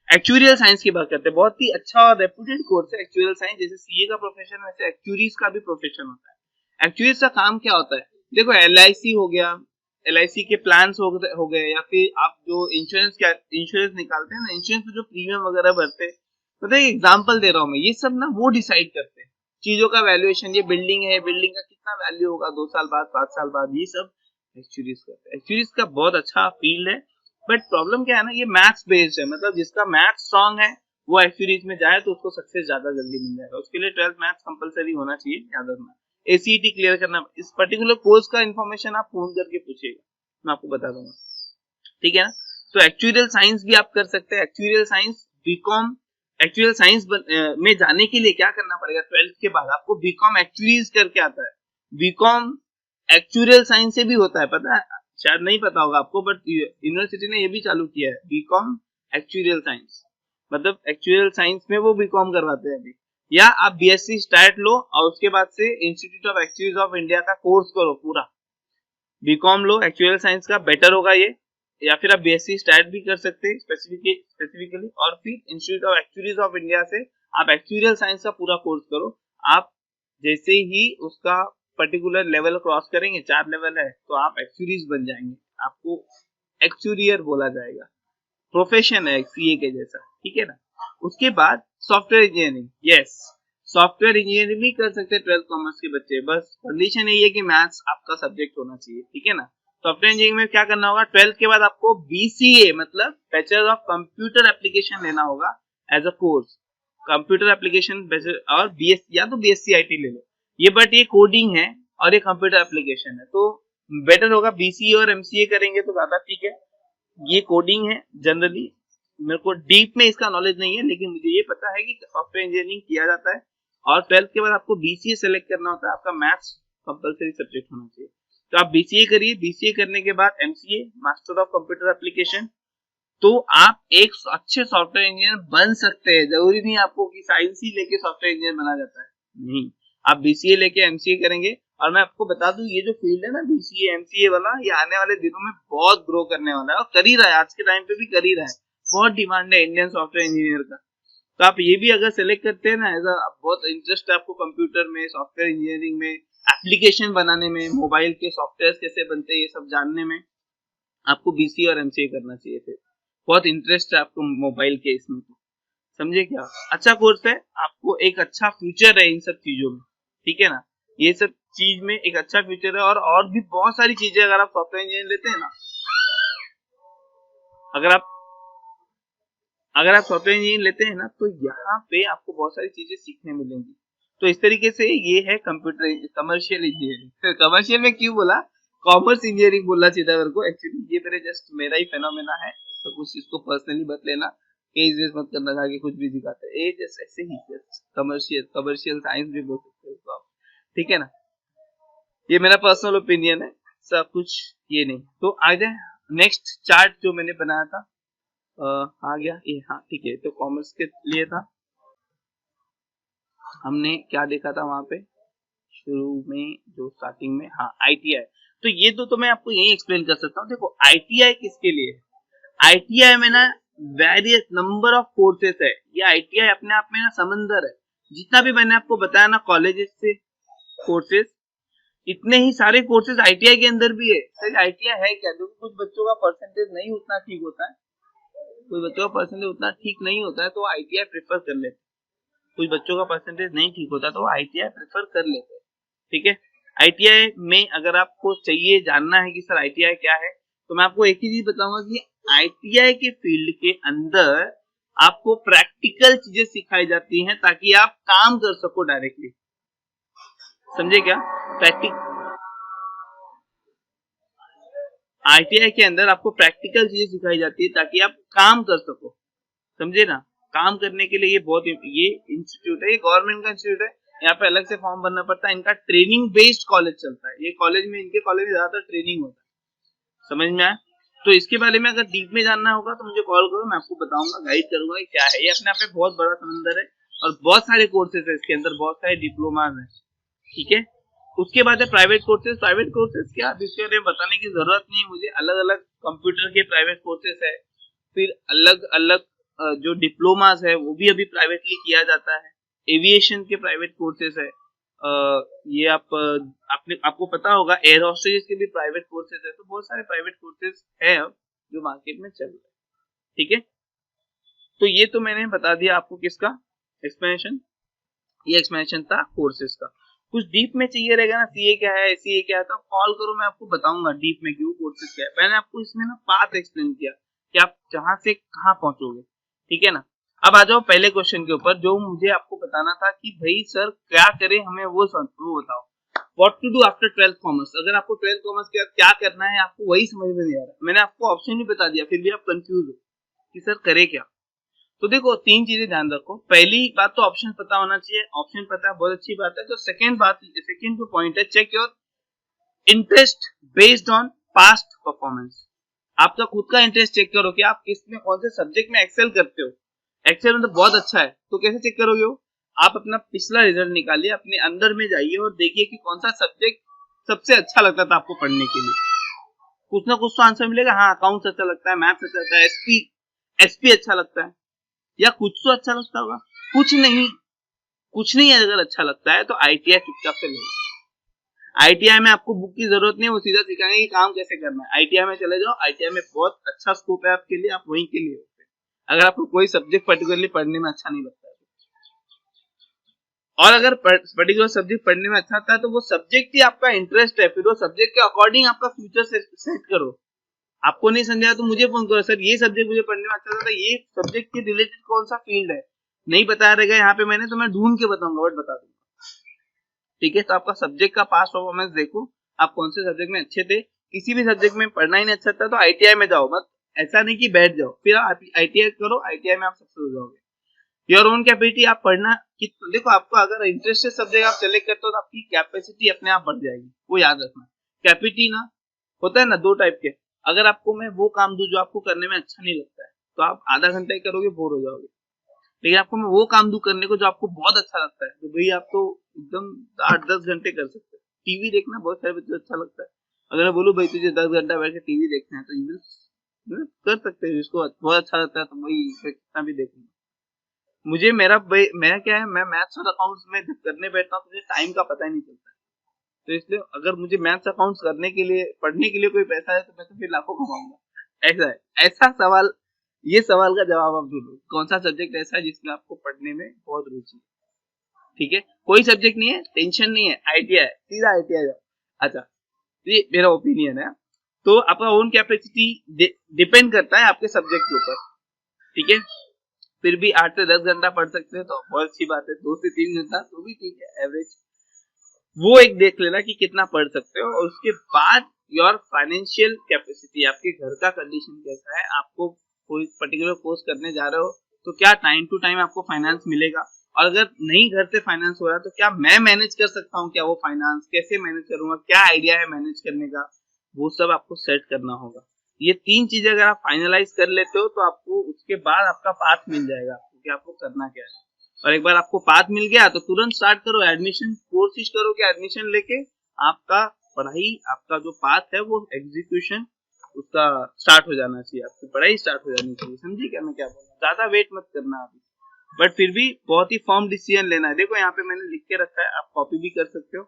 एक्चुरियल साइंस की बात करते हैं, बहुत ही अच्छा और रेप्यूटेड कोर्स है एक्चुरियल साइंस। जैसे सीए का प्रोफेशन वैसे एक्चुरीज का भी प्रोफेशन होता है। एक्चुरीज का काम क्या होता है? देखो एलआईसी हो गया, एलआईसी के प्लान्स हो गए, या फिर आप जो इंश्योरेंस निकालते हैं ना, इंश्योरेंस में जो प्रीमियम वगैरह भरते हैं, मतलब एग्जांपल दे रहा हूँ मैं, ये सब ना वो डिसाइड करते हैं चीजों का वैल्यूएशन। ये बिल्डिंग है, बिल्डिंग का कितना वैल्यू होगा 2 साल बाद, 5 साल बाद, ये सब एक्चुरीज करते हैं। एक्चुरीज का बहुत अच्छा फील्ड है, बट प्रॉब्लम क्या है ना, ये मैथ्स बेस्ड है, मतलब जिसका मैथ्स स्ट्रॉन्ग है वो एक्चुरीज में जाए तो उसको सक्सेस ज्यादा जल्दी मिल जाएगा। उसके लिए 12th मैथ्स कंपलसरी होना चाहिए, याद रखना। एसीईटी क्लियर करना, इस पर्टिकुलर कोर्स का इन्फॉर्मेशन आप फोन करके पूछिएगा, मैं आपको बता दूंगा, ठीक है ना। तो एक्चुरियल साइंस भी आप कर सकते हैं, actuarial science BCom. Actuarial science में जाने के लिए क्या करना पड़ेगा? 12th के बाद आपको बीकॉम एक्चुरीज करके आता है। बीकॉम एक्चुरियल साइंस से भी होता है, पता है, शायद नहीं पता होगा आपको, बट यूनिवर्सिटी ने ये भी चालू किया है बीकॉम एक्चुरियल साइंस, मतलब एक्चुरियल साइंस में वो बीकॉम करवाते हैं अभी। या आप बीएससी स्टार्ट लो और उसके बाद से institute of actuaries of India का कोर्स करो पूरा, बीकॉम लो एक्चुअल साइंस का, बेटर होगा ये। या फिर आप बीएससी स्टार्ट भी कर सकते हैं स्पेसिफिकली, और फिर institute of actuaries of India से आप एक्चुअल साइंस का पूरा कोर्स करो। आप जैसे ही उसका पर्टिकुलर लेवल क्रॉस करेंगे, 4 लेवल है, तो आप एक्चुअरीज बन जाएंगे, आपको एक्चुरियर बोला जाएगा, प्रोफेशन है सीए के जैसा, ठीक है ना। उसके बाद software engineering, yes software engineering भी कर सकते हैं 12th कॉमर्स के बच्चे, बस कंडीशन यही है कि मैथ्स आपका सब्जेक्ट होना चाहिए, ठीक है ना। सॉफ्टवेयर इंजीनियरिंग में क्या करना होगा? 12th के बाद आपको बीसीए मतलब बैचलर ऑफ कंप्यूटर एप्लीकेशन लेना होगा as a course, computer application, और बीएससी या तो बीएससी आईटी ले लो ये, बट ये कोडिंग है और ये कंप्यूटर एप्लीकेशन है, तो बेटर होगा बीसीए और एमसीए करेंगे तो ज्यादा ठीक है। ये कोडिंग है जनरली, मेरे को डीप में इसका नॉलेज नहीं है, लेकिन मुझे ये पता है कि सॉफ्टवेयर इंजीनियरिंग किया जाता है। और 12th के बाद आपको बीसीए सेलेक्ट करना होता है, आपका मैथ्स कंपलसरी सब्जेक्ट होना चाहिए, तो आप बीसीए करिए। बीसीए करने के बाद MCA, master of computer application, तो आप एक अच्छे सॉफ्टवेयर इंजीनियर बन सकते हैं। जरूरी नहीं आपको कि साइंस ही लेके सॉफ्टवेयर इंजीनियर बना जाता है, नहीं, आप बीसीए लेके एमसीए करेंगे। और मैं आपको बता दूं, ये जो फील्ड है ना बीसीए एमसीए वाला, ये आने वाले दिनों में बहुत ग्रो करने वाला है, और कर ही रहा है, आज के टाइम पे भी कर ही रहा है, बहुत डिमांड है इंडियन सॉफ्टवेयर इंजीनियर का। तो आप ये भी अगर सेलेक्ट करते हैं ना, एज अ बहुत इंटरेस्ट है आपको कंप्यूटर में, सॉफ्टवेयर इंजीनियरिंग में, एप्लीकेशन बनाने में, मोबाइल के सॉफ्टवेयर कैसे बनते हैं ये सब जानने में, आपको बीसीए और एमसीए करना चाहिए। फिर बहुत इंटरेस्ट है आपको मोबाइल के इसमें, तो समझे क्या, अच्छा कोर्स है, आपको एक अच्छा फ्यूचर है इन सब चीजों में, ठीक है ना, ये सब चीज में एक अच्छा फ्यूचर है। और भी बहुत सारी चीजें, अगर आप सॉफ्टवेयर इंजीनियर लेते हैं ना, अगर आप सॉफ्टवेयर इंजीनियर लेते हैं ना, तो यहाँ पे आपको बहुत सारी चीजें सीखने मिलेंगी। तो इस तरीके से ये है कंप्यूटर कमर्शियल इंजीनियरिंग। कमर्शियल में क्यों बोला, कॉमर्स इंजीनियरिंग बोलना चाहिए मेरे को, एक्चुअली ये मेरा ही फेनोमेना है, तो कुछ इसको पर्सनली मत लेना, केस मत करना जाके कुछ भी दिखाते हैं, ये जस्ट ऐसे ही कमर्शियल साइंस भी बोल सकते हो उसको आप, ठीक है ना, ये मेरा पर्सनल ओपिनियन है, सब कुछ ये नहीं। तो आ जाए नेक्स्ट चार्ट जो मैंने बनाया था, आ गया ये, हाँ ठीक है, तो कॉमर्स के लिए था, हमने क्या देखा था वहां पे शुरू में जो स्टार्टिंग में, हाँ आईटीआई। तो ये तो मैं आपको यही एक्सप्लेन कर सकता हूँ। देखो आईटीआई किसके लिए, आईटीआई में ना वेरियस नंबर ऑफ कोर्सेस है, ये आईटीआई अपने आप में ना समंदर है, जितना भी मैंने आपको बताया ना कॉलेजेस से कोर्सेस, इतने ही सारे कोर्सेज आईटीआई के अंदर भी है। सर आईटीआई है क्या, क्योंकि कुछ बच्चों का परसेंटेज नहीं उतना ठीक होता है, कुछ बच्चों का परसेंटेज उतना ठीक नहीं होता है, तो आईटीआई प्रेफर कर लेते, कुछ बच्चों का परसेंटेज नहीं ठीक होता तो आईटीआई प्रेफर कर लेते हैं, ठीक है। आईटीआई में अगर आपको चाहिए जानना है कि सर आईटीआई क्या है, तो मैं आपको एक ही चीज बताऊंगा कि आईटीआई के फील्ड के अंदर आपको प्रैक्टिकल चीजें सिखाई जाती हैं ताकि आप काम कर सको डायरेक्टली, समझे क्या, प्रैक्टिक आईटीआई के अंदर आपको प्रैक्टिकल चीजें सिखाई जाती है ताकि आप काम कर सको, समझे ना, काम करने के लिए ये इंस्टीट्यूट है, ये गवर्नमेंट का इंस्टीट्यूट है, यहाँ पे अलग से फॉर्म भरना पड़ता है, इनका ट्रेनिंग बेस्ड कॉलेज चलता है, ये कॉलेज में, इनके कॉलेज में ज्यादातर ट्रेनिंग होता है, समझ में आया। तो इसके बारे में अगर डीप में जानना होगा तो मुझे कॉल करो, मैं आपको बताऊंगा, गाइड करूंगा कि क्या है, ये अपने आप में बहुत बड़ा समंदर है और बहुत सारे कोर्सेज है इसके अंदर, बहुत सारे डिप्लोमाज है, ठीक है। उसके बाद है प्राइवेट कोर्सेज। प्राइवेट कोर्सेज क्या, इसके बारे में बताने की जरूरत नहीं है मुझे, अलग अलग कंप्यूटर के प्राइवेट कोर्सेज है, फिर अलग अलग जो डिप्लोमास है वो भी अभी प्राइवेटली किया जाता है, एविएशन के प्राइवेट कोर्सेज है, ये आपको पता होगा एयर होस्टेज के भी प्राइवेट कोर्सेज है, तो बहुत सारे प्राइवेट कोर्सेज है अब जो मार्केट में चल रहे हैं, ठीक है। तो ये तो मैंने बता दिया आपको किसका एक्सप्लेनेशन, ये एक्सप्लेनेशन था कोर्सेज का। कुछ डीप में चाहिए रहेगा ना, सीए क्या है, सीए क्या है, तो कॉल करो, मैं आपको बताऊंगा डीप में क्यों कोर्सेज क्या है। मैंने आपको इसमें ना पाथ एक्सप्लेन किया कि आप जहां से कहां पहुंचोगे, ठीक है ना। अब आ जाओ पहले क्वेश्चन के ऊपर, जो मुझे आपको बताना था कि भाई सर क्या करें, हमें वो बताओ, what to do after 12th commerce. अगर आपको 12th कॉमर्स के बाद क्या करना है, आपको वही समझ में नहीं आ रहा, मैंने आपको ऑप्शन भी बता दिया, फिर भी आप कंफ्यूज हो कि सर करे क्या। तो देखो तीन चीजें ध्यान रखो, पहली बात तो ऑप्शन पता होना चाहिए, ऑप्शन पता है बहुत अच्छी बात है। तो सेकंड जो पॉइंट है, check your interest based on past performance. आपका खुद का इंटरेस्ट चेक करो कि आप किसमें, कौन से सब्जेक्ट में एक्सेल करते हो, एक्सेल में तो बहुत अच्छा है, तो कैसे चेक करोगे हो, आप अपना पिछला रिजल्ट निकालिए, अपने अंदर में जाइए और देखिए कि कौन सा सब्जेक्ट सबसे अच्छा लगता था आपको पढ़ने के लिए, कुछ ना कुछ तो आंसर मिलेगा। हाँ अकाउंट्स अच्छा लगता है, मैथ्स अच्छा लगता है, एसपी अच्छा लगता है, या कुछ तो अच्छा लगता होगा, कुछ नहीं अगर अच्छा लगता है तो आईटीआई चुपचाप से ले। आईटीआई में आपको बुक की जरूरत नहीं है, वो सीधा सिखाएंगे कि काम कैसे करना है। आईटीआई में चले जाओ, आईटीआई में बहुत अच्छा स्कोप है आपके लिए, आप वहीं के लिए होते हैं अगर आपको कोई सब्जेक्ट पर्टिकुलरली पढ़ने में अच्छा नहीं लगता है। और अगर पर्टिकुलर सब्जेक्ट पढ़ने में अच्छा आता है तो वो सब्जेक्ट ही आपका इंटरेस्ट है, फिर वो सब्जेक्ट के अकॉर्डिंग आपका फ्यूचर सेट करो। आपको नहीं समझा तो मुझे फोन करो, सर ये सब्जेक्ट मुझे पढ़ने में अच्छा था, ये सब्जेक्ट के रिलेटेड कौन सा फील्ड है, नहीं बताया रहेगा यहाँ पे मैंने, तो मैं ढूंढ के बताऊंगा, बट बता दूंगा, ठीक है। तो आपका सब्जेक्ट का पास परफॉर्मेंस देखो, आप कौन से सब्जेक्ट में अच्छे थे, किसी भी सब्जेक्ट में पढ़ना ही नहीं अच्छा था तो आईटीआई में जाओ, मत ऐसा नहीं कि बैठ जाओ, फिर आप आईटीआई करो, आईटीआई में आप सक्सेस हो जाओगे। योर ओन कैपेसिटी, आप पढ़ना देखो, आपको अगर इंटरेस्टेड सब्जेक्ट आप सेलेक्ट करते हो तो आपकी कैपेसिटी अपने आप बढ़ जाएगी, वो याद रखना। कैपेसिटी ना होता है ना दो टाइप के, अगर आपको मैं वो काम दूं जो आपको करने में अच्छा नहीं लगता है तो आप आधा घंटा ही करोगे, बोर हो जाओगे। लेकिन आपको मैं वो काम दूं करने को जो आपको बहुत अच्छा लगता है, तो भाई आप तो एकदम 8-10 घंटे कर सकते हैं। टीवी देखना बहुत सारे बच्चों को अच्छा लगता है, अगर मैं बोलूं भाई तुझे 10 घंटा बैठ के टीवी देखना है तो यू विल कर सकते हैं, जिसको बहुत अच्छा लगता है तो वही कितना भी देखूंगा। मुझे मेरा क्या है, मैं मैथ्स और अकाउंट्स में जब करने बैठता हूँ तो मुझे टाइम का पता ही नहीं चलता। तो इसलिए अगर मुझे मैथ्स अकाउंट्स करने के लिए, पढ़ने के लिए कोई पैसा है तो मैं तो फिर लाखों कमाऊंगा। ऐसा है, ऐसा सवाल, ये सवाल का जवाब आप ढूंढो, कौन सा सब्जेक्ट ऐसा है जिसमें आपको पढ़ने में बहुत रुचि है। ठीक है, कोई सब्जेक्ट नहीं है, टेंशन नहीं है, आईटीआई है, सीधा आईटीआई जाओ। अच्छा, ये मेरा ओपिनियन है। तो आपका ओन कैपेसिटी डिपेंड करता है आपके सब्जेक्ट के ऊपर। ठीक है, फिर भी 8 से 10 घंटा पढ़ सकते हैं तो बहुत अच्छी बात है, 2 से 3 घंटा तो भी ठीक है, एवरेज वो एक देख लेना कि कितना पढ़ सकते हो। और उसके बाद योर फाइनेंशियल कैपेसिटी, आपके घर का कंडीशन कैसा है, आपको कोई पर्टिकुलर कोर्स करने जा रहे हो तो क्या टाइम टू टाइम आपको फाइनेंस मिलेगा, और अगर नहीं घर से फाइनेंस हो रहा तो क्या मैं मैनेज कर सकता हूँ, क्या वो फाइनेंस कैसे मैनेज करूंगा, क्या आइडिया है मैनेज करने का, वो सब आपको सेट करना होगा। ये 3 चीजें अगर आप फाइनलाइज कर लेते हो तो आपको उसके बाद आपका पाथ मिल जाएगा आपको कि आपको करना क्या है। और एक बार आपको पाथ मिल गया तो तुरंत स्टार्ट करो एडमिशन, कोशिश करो कि एडमिशन लेके आपका पढ़ाई, आपका जो पाथ है वो एग्जीक्यूशन उसका स्टार्ट हो जाना चाहिए, आपकी पढ़ाई स्टार्ट हो जानी चाहिए। समझिए क्या मैं क्या बोल रहा हूँ, ज्यादा वेट मत करना अभी, बट फिर भी बहुत ही फर्म डिसीजन लेना है। देखो यहाँ पे मैंने लिख के रखा है, आप कॉपी भी कर सकते हो।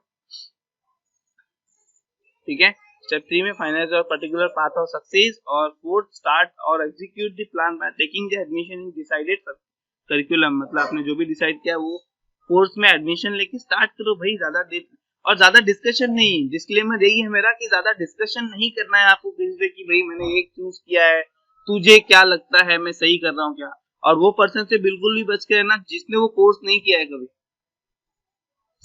ठीक है, स्टेप 3 में फाइनलाइज और पर्टिकुलर पाथ ऑफ सक्सेस, और 4th स्टार्ट और execute the plan by taking the admission in decided curriculum, मतलब आपने जो भी डिसाइड किया वो कोर्स में एडमिशन लेके स्टार्ट करो भाई, ज्यादा देर और ज्यादा डिस्कशन नहीं। डिस्क्लेमर यही है मेरा कि ज्यादा डिस्कशन नहीं करना है आपको किसी से कि भाई मैंने एक चूज किया है, तुझे क्या लगता है मैं सही कर रहा हूँ क्या। और वो पर्सन से बिल्कुल भी बच के रहना जिसने वो कोर्स नहीं किया है कभी।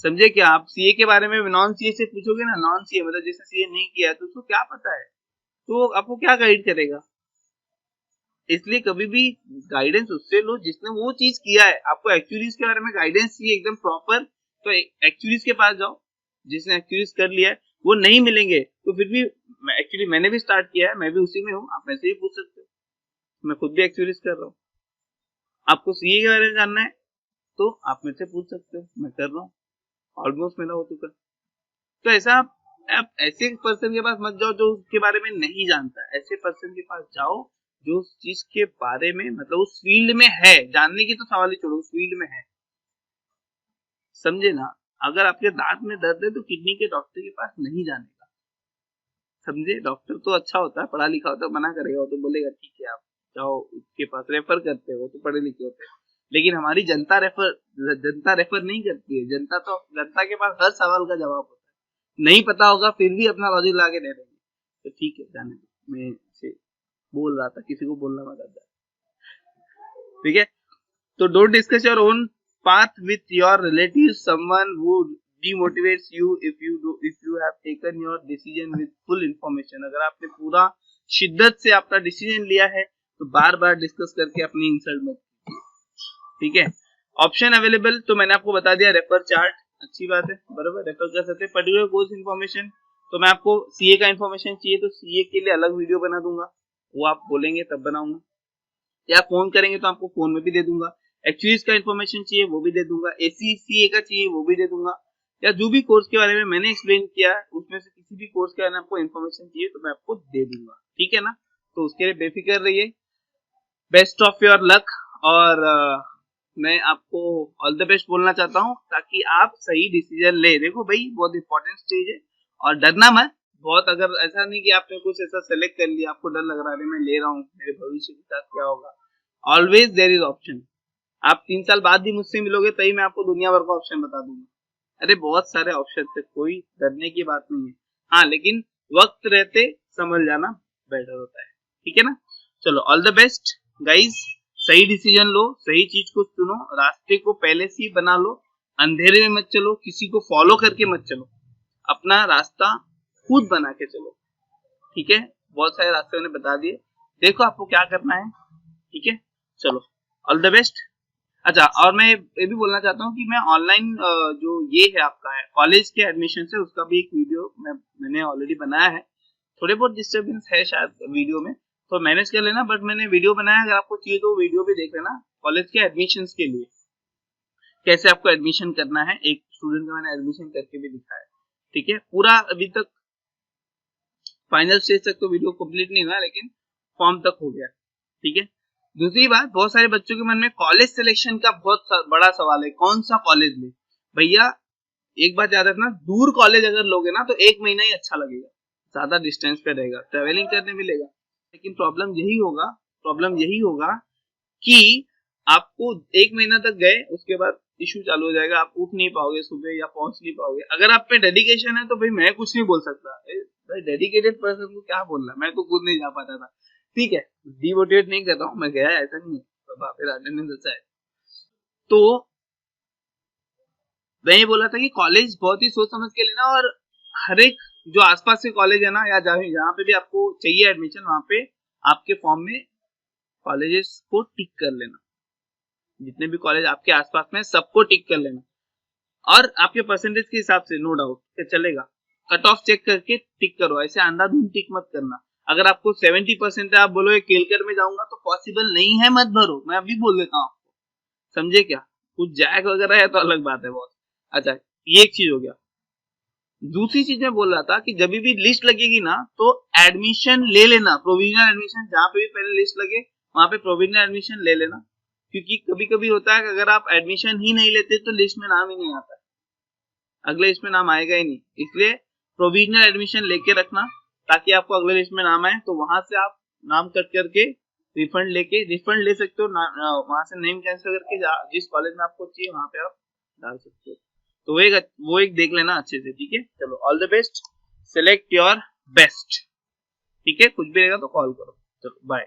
समझे क्या, आप सीए के बारे में नॉन सीए से पूछोगे ना, नॉन सीए मतलब जिसने सीए नहीं किया है तो उसको क्या पता है, तो आपको क्या गाइड करेगा। इसलिए कभी भी गाइडेंस उससे लो जिसने वो चीज किया है। आपको एक्चुअलीज के बारे में गाइडेंस चाहिए एकदम प्रॉपर, तो एक्चुअलीज के पास जाओ, जिसने एक्चुअलीज कर लिया है। वो नहीं मिलेंगे तो फिर भी एक्चुअली मैंने भी स्टार्ट किया है, मैं भी उसी में हूँ, आप वैसे ही पूछ सकते हो, मैं खुद भी एक्चुअलीज कर रहा हूँ। आपको सीए के बारे में जानना है तो आप मेरे से पूछ सकते हो, मैं कर रहा हूँ, ऑलमोस्ट मेरा हो चुका। तो ऐसा आप ऐसे पर्सन के पास मत जाओ जो उसके बारे में नहीं जानता, ऐसे पर्सन के पास जाओ जो उस चीज के बारे में मतलब उस फील्ड में है, जानने की तो सवाल ही छोड़ो, उस फील्ड में है। समझे ना, अगर आपके दांत में दर्द है तो किडनी के डॉक्टर के पास नहीं जाने का। समझे, डॉक्टर तो अच्छा होता है, पढ़ा लिखा होता है, मना करेगा, वो तो बोलेगा ठीक है आप जाओ उसके पास, रेफर करते हो, वो तो पढ़े लिखे होते हैं। लेकिन हमारी जनता रेफर नहीं करती है, जनता के पास हर सवाल का जवाब होता है, नहीं पता होगा फिर भी अपना लॉजिक ला के दे देंगे। तो ठीक है, जाने दो, मैं से बोल रहा था, किसी को बोलना मत आता। ठीक है, तो don't discuss your own path with your relatives, someone who demotivates you if you have taken your decision with full information। अगर आपने पूरा शिद्दत से अपना डिसीजन लिया है तो बार बार डिस्कस करके अपनी इंसल्ट मत कीजिए। ठीक है, ऑप्शन अवेलेबल तो मैंने आपको बता दिया, रेफर चार्ट, अच्छी बात है, बराबर, रेफर कर सकते हैं। पर्टिकुलर कोर्स इन्फॉर्मेशन, तो मैं आपको सीए का इन्फॉर्मेशन चाहिए तो सीए के लिए अलग वीडियो बना दूंगा, वो आप बोलेंगे तब बनाऊंगा, या फोन करेंगे तो आपको फोन में भी दे दूंगा। एक्चुअलीज का इन्फॉर्मेशन चाहिए वो भी दे दूंगा, एसीसीए का चाहिए वो भी दे दूंगा, या जो भी कोर्स के बारे में मैंने एक्सप्लेन किया है उसमें से किसी भी कोर्स के बारे में आपको इन्फॉर्मेशन चाहिए तो मैं आपको दे दूंगा। ठीक है ना, तो उसके लिए बेफिक्र रहिए, बेस्ट ऑफ योर लक। और मैं आपको ऑल द बेस्ट बोलना चाहता हूँ ताकि आप सही डिसीजन ले। देखो भाई बहुत इंपॉर्टेंट स्टेज है, और डरना मत बहुत, अगर ऐसा नहीं कि आपने कुछ ऐसा सेलेक्ट कर लिया आपको डर लग रहा है मैं ले रहा हूँ मेरे भविष्य के साथ क्या होगा, ऑलवेज देयर इज ऑप्शन। आप 3 साल बाद भी मुझसे मिलोगे तभी मैं आपको दुनिया भर का ऑप्शन बता दूंगा। अरे बहुत सारे ऑप्शन है, कोई डरने की बात नहीं है। हाँ लेकिन वक्त रहते समझ जाना बेटर होता है। ठीक है ना, चलो ऑल द बेस्ट गाइज, सही डिसीजन लो, सही चीज को चुनो, रास्ते को पहले से ही बना लो, अंधेरे में मत चलो, किसी को फॉलो करके मत चलो, अपना रास्ता खुद बना के चलो। ठीक है, बहुत सारे रास्ते मैंने बता दिए, देखो आपको क्या करना है। ठीक है, चलो ऑल द बेस्ट। अच्छा, और मैं ये भी बोलना चाहता हूँ कि मैं ऑनलाइन जो ये है आपका है कॉलेज के एडमिशन से, उसका भी एक वीडियो मैंने ऑलरेडी बनाया है। थोड़े बहुत डिस्टर्बेंस है शायद वीडियो में, तो मैनेज कर लेना, बट मैंने वीडियो बनाया, अगर आपको चाहिए तो वीडियो भी देख लेना। कॉलेज के एडमिशन के लिए कैसे आपको एडमिशन करना है, एक स्टूडेंट का मैंने एडमिशन करके भी दिखाया। ठीक है, पूरा अभी तक फाइनल स्टेज तक तो वीडियो कंप्लीट नहीं हुआ लेकिन फॉर्म तक हो गया। ठीक है, दूसरी बात, बहुत सारे बच्चों के मन में कॉलेज सिलेक्शन का बहुत बड़ा सवाल है, कौन सा कॉलेज ले। भैया एक बात याद रखना, दूर कॉलेज अगर लोगे ना तो 1 महीना ही अच्छा लगेगा, ज्यादा डिस्टेंस पे रहेगा, ट्रेवलिंग करने मिलेगा, लेकिन प्रॉब्लम यही होगा कि आपको 1 महीना तक गए, उसके बाद इशू चालू हो जाएगा, आप उठ नहीं पाओगे सुबह या पहुंच नहीं पाओगे। अगर आप पे डेडिकेशन है तो भाई मैं कुछ नहीं बोल सकता, भाई डेडिकेटेड पर्सन को क्या बोलना, मैं तो खुद नहीं जा पाता था। ठीक है, डिमोटिवेट नहीं कर रहा हूँ, मैं गया, ऐसा नहीं है, फिर अटेंडेंस अच्छा है। तो मैं ये बोला था कि कॉलेज बहुत ही सोच समझ के लेना, और हर एक जो आसपास के कॉलेज है ना, या जहाँ पे भी आपको चाहिए एडमिशन, वहां पे आपके फॉर्म में कॉलेजेस को टिक कर लेना, जितने भी कॉलेज आपके आसपास में सबको टिक कर लेना, और आपके परसेंटेज के हिसाब से, नो डाउट चलेगा, कट ऑफ चेक करके टिक करो, ऐसे अंधाधुंध टिक मत करना। अगर आपको 70% है, आप बोलोगे केलकर में जाऊंगा, तो पॉसिबल नहीं है, मत भरो, मैं अभी बोल देता हूँ आपको, समझे क्या। कुछ जैक वगैरह है तो अलग बात है बहुत। अच्छा, ये एक चीज हो गया। दूसरी चीज मैं बोल रहा था कि जब भी लिस्ट लगेगी ना, तो एडमिशन ले लेना, प्रोविजनल एडमिशन, जहां पे भी पहले लिस्ट लगे वहां पे प्रोविजनल एडमिशन ले लेना, क्योंकि कभी कभी होता है कि अगर आप एडमिशन ही नहीं लेते तो लिस्ट में नाम ही नहीं आता है, अगले लिस्ट में नाम आएगा ही नहीं, इसलिए प्रोविजनल एडमिशन लेके रखना, ताकि आपको अगले लिस्ट में नाम आए, तो वहां से आप नाम कट करके रिफंड ले सकते हो, वहां से नेम कैंसिल करके जिस कॉलेज में आपको चाहिए वहां पे आप डाल सकते हो। तो वो एक देख लेना अच्छे से, ठीक है। चलो, all the best, select your best, ठीक है। कुछ भी रहेगा तो कॉल करो। चलो बाय।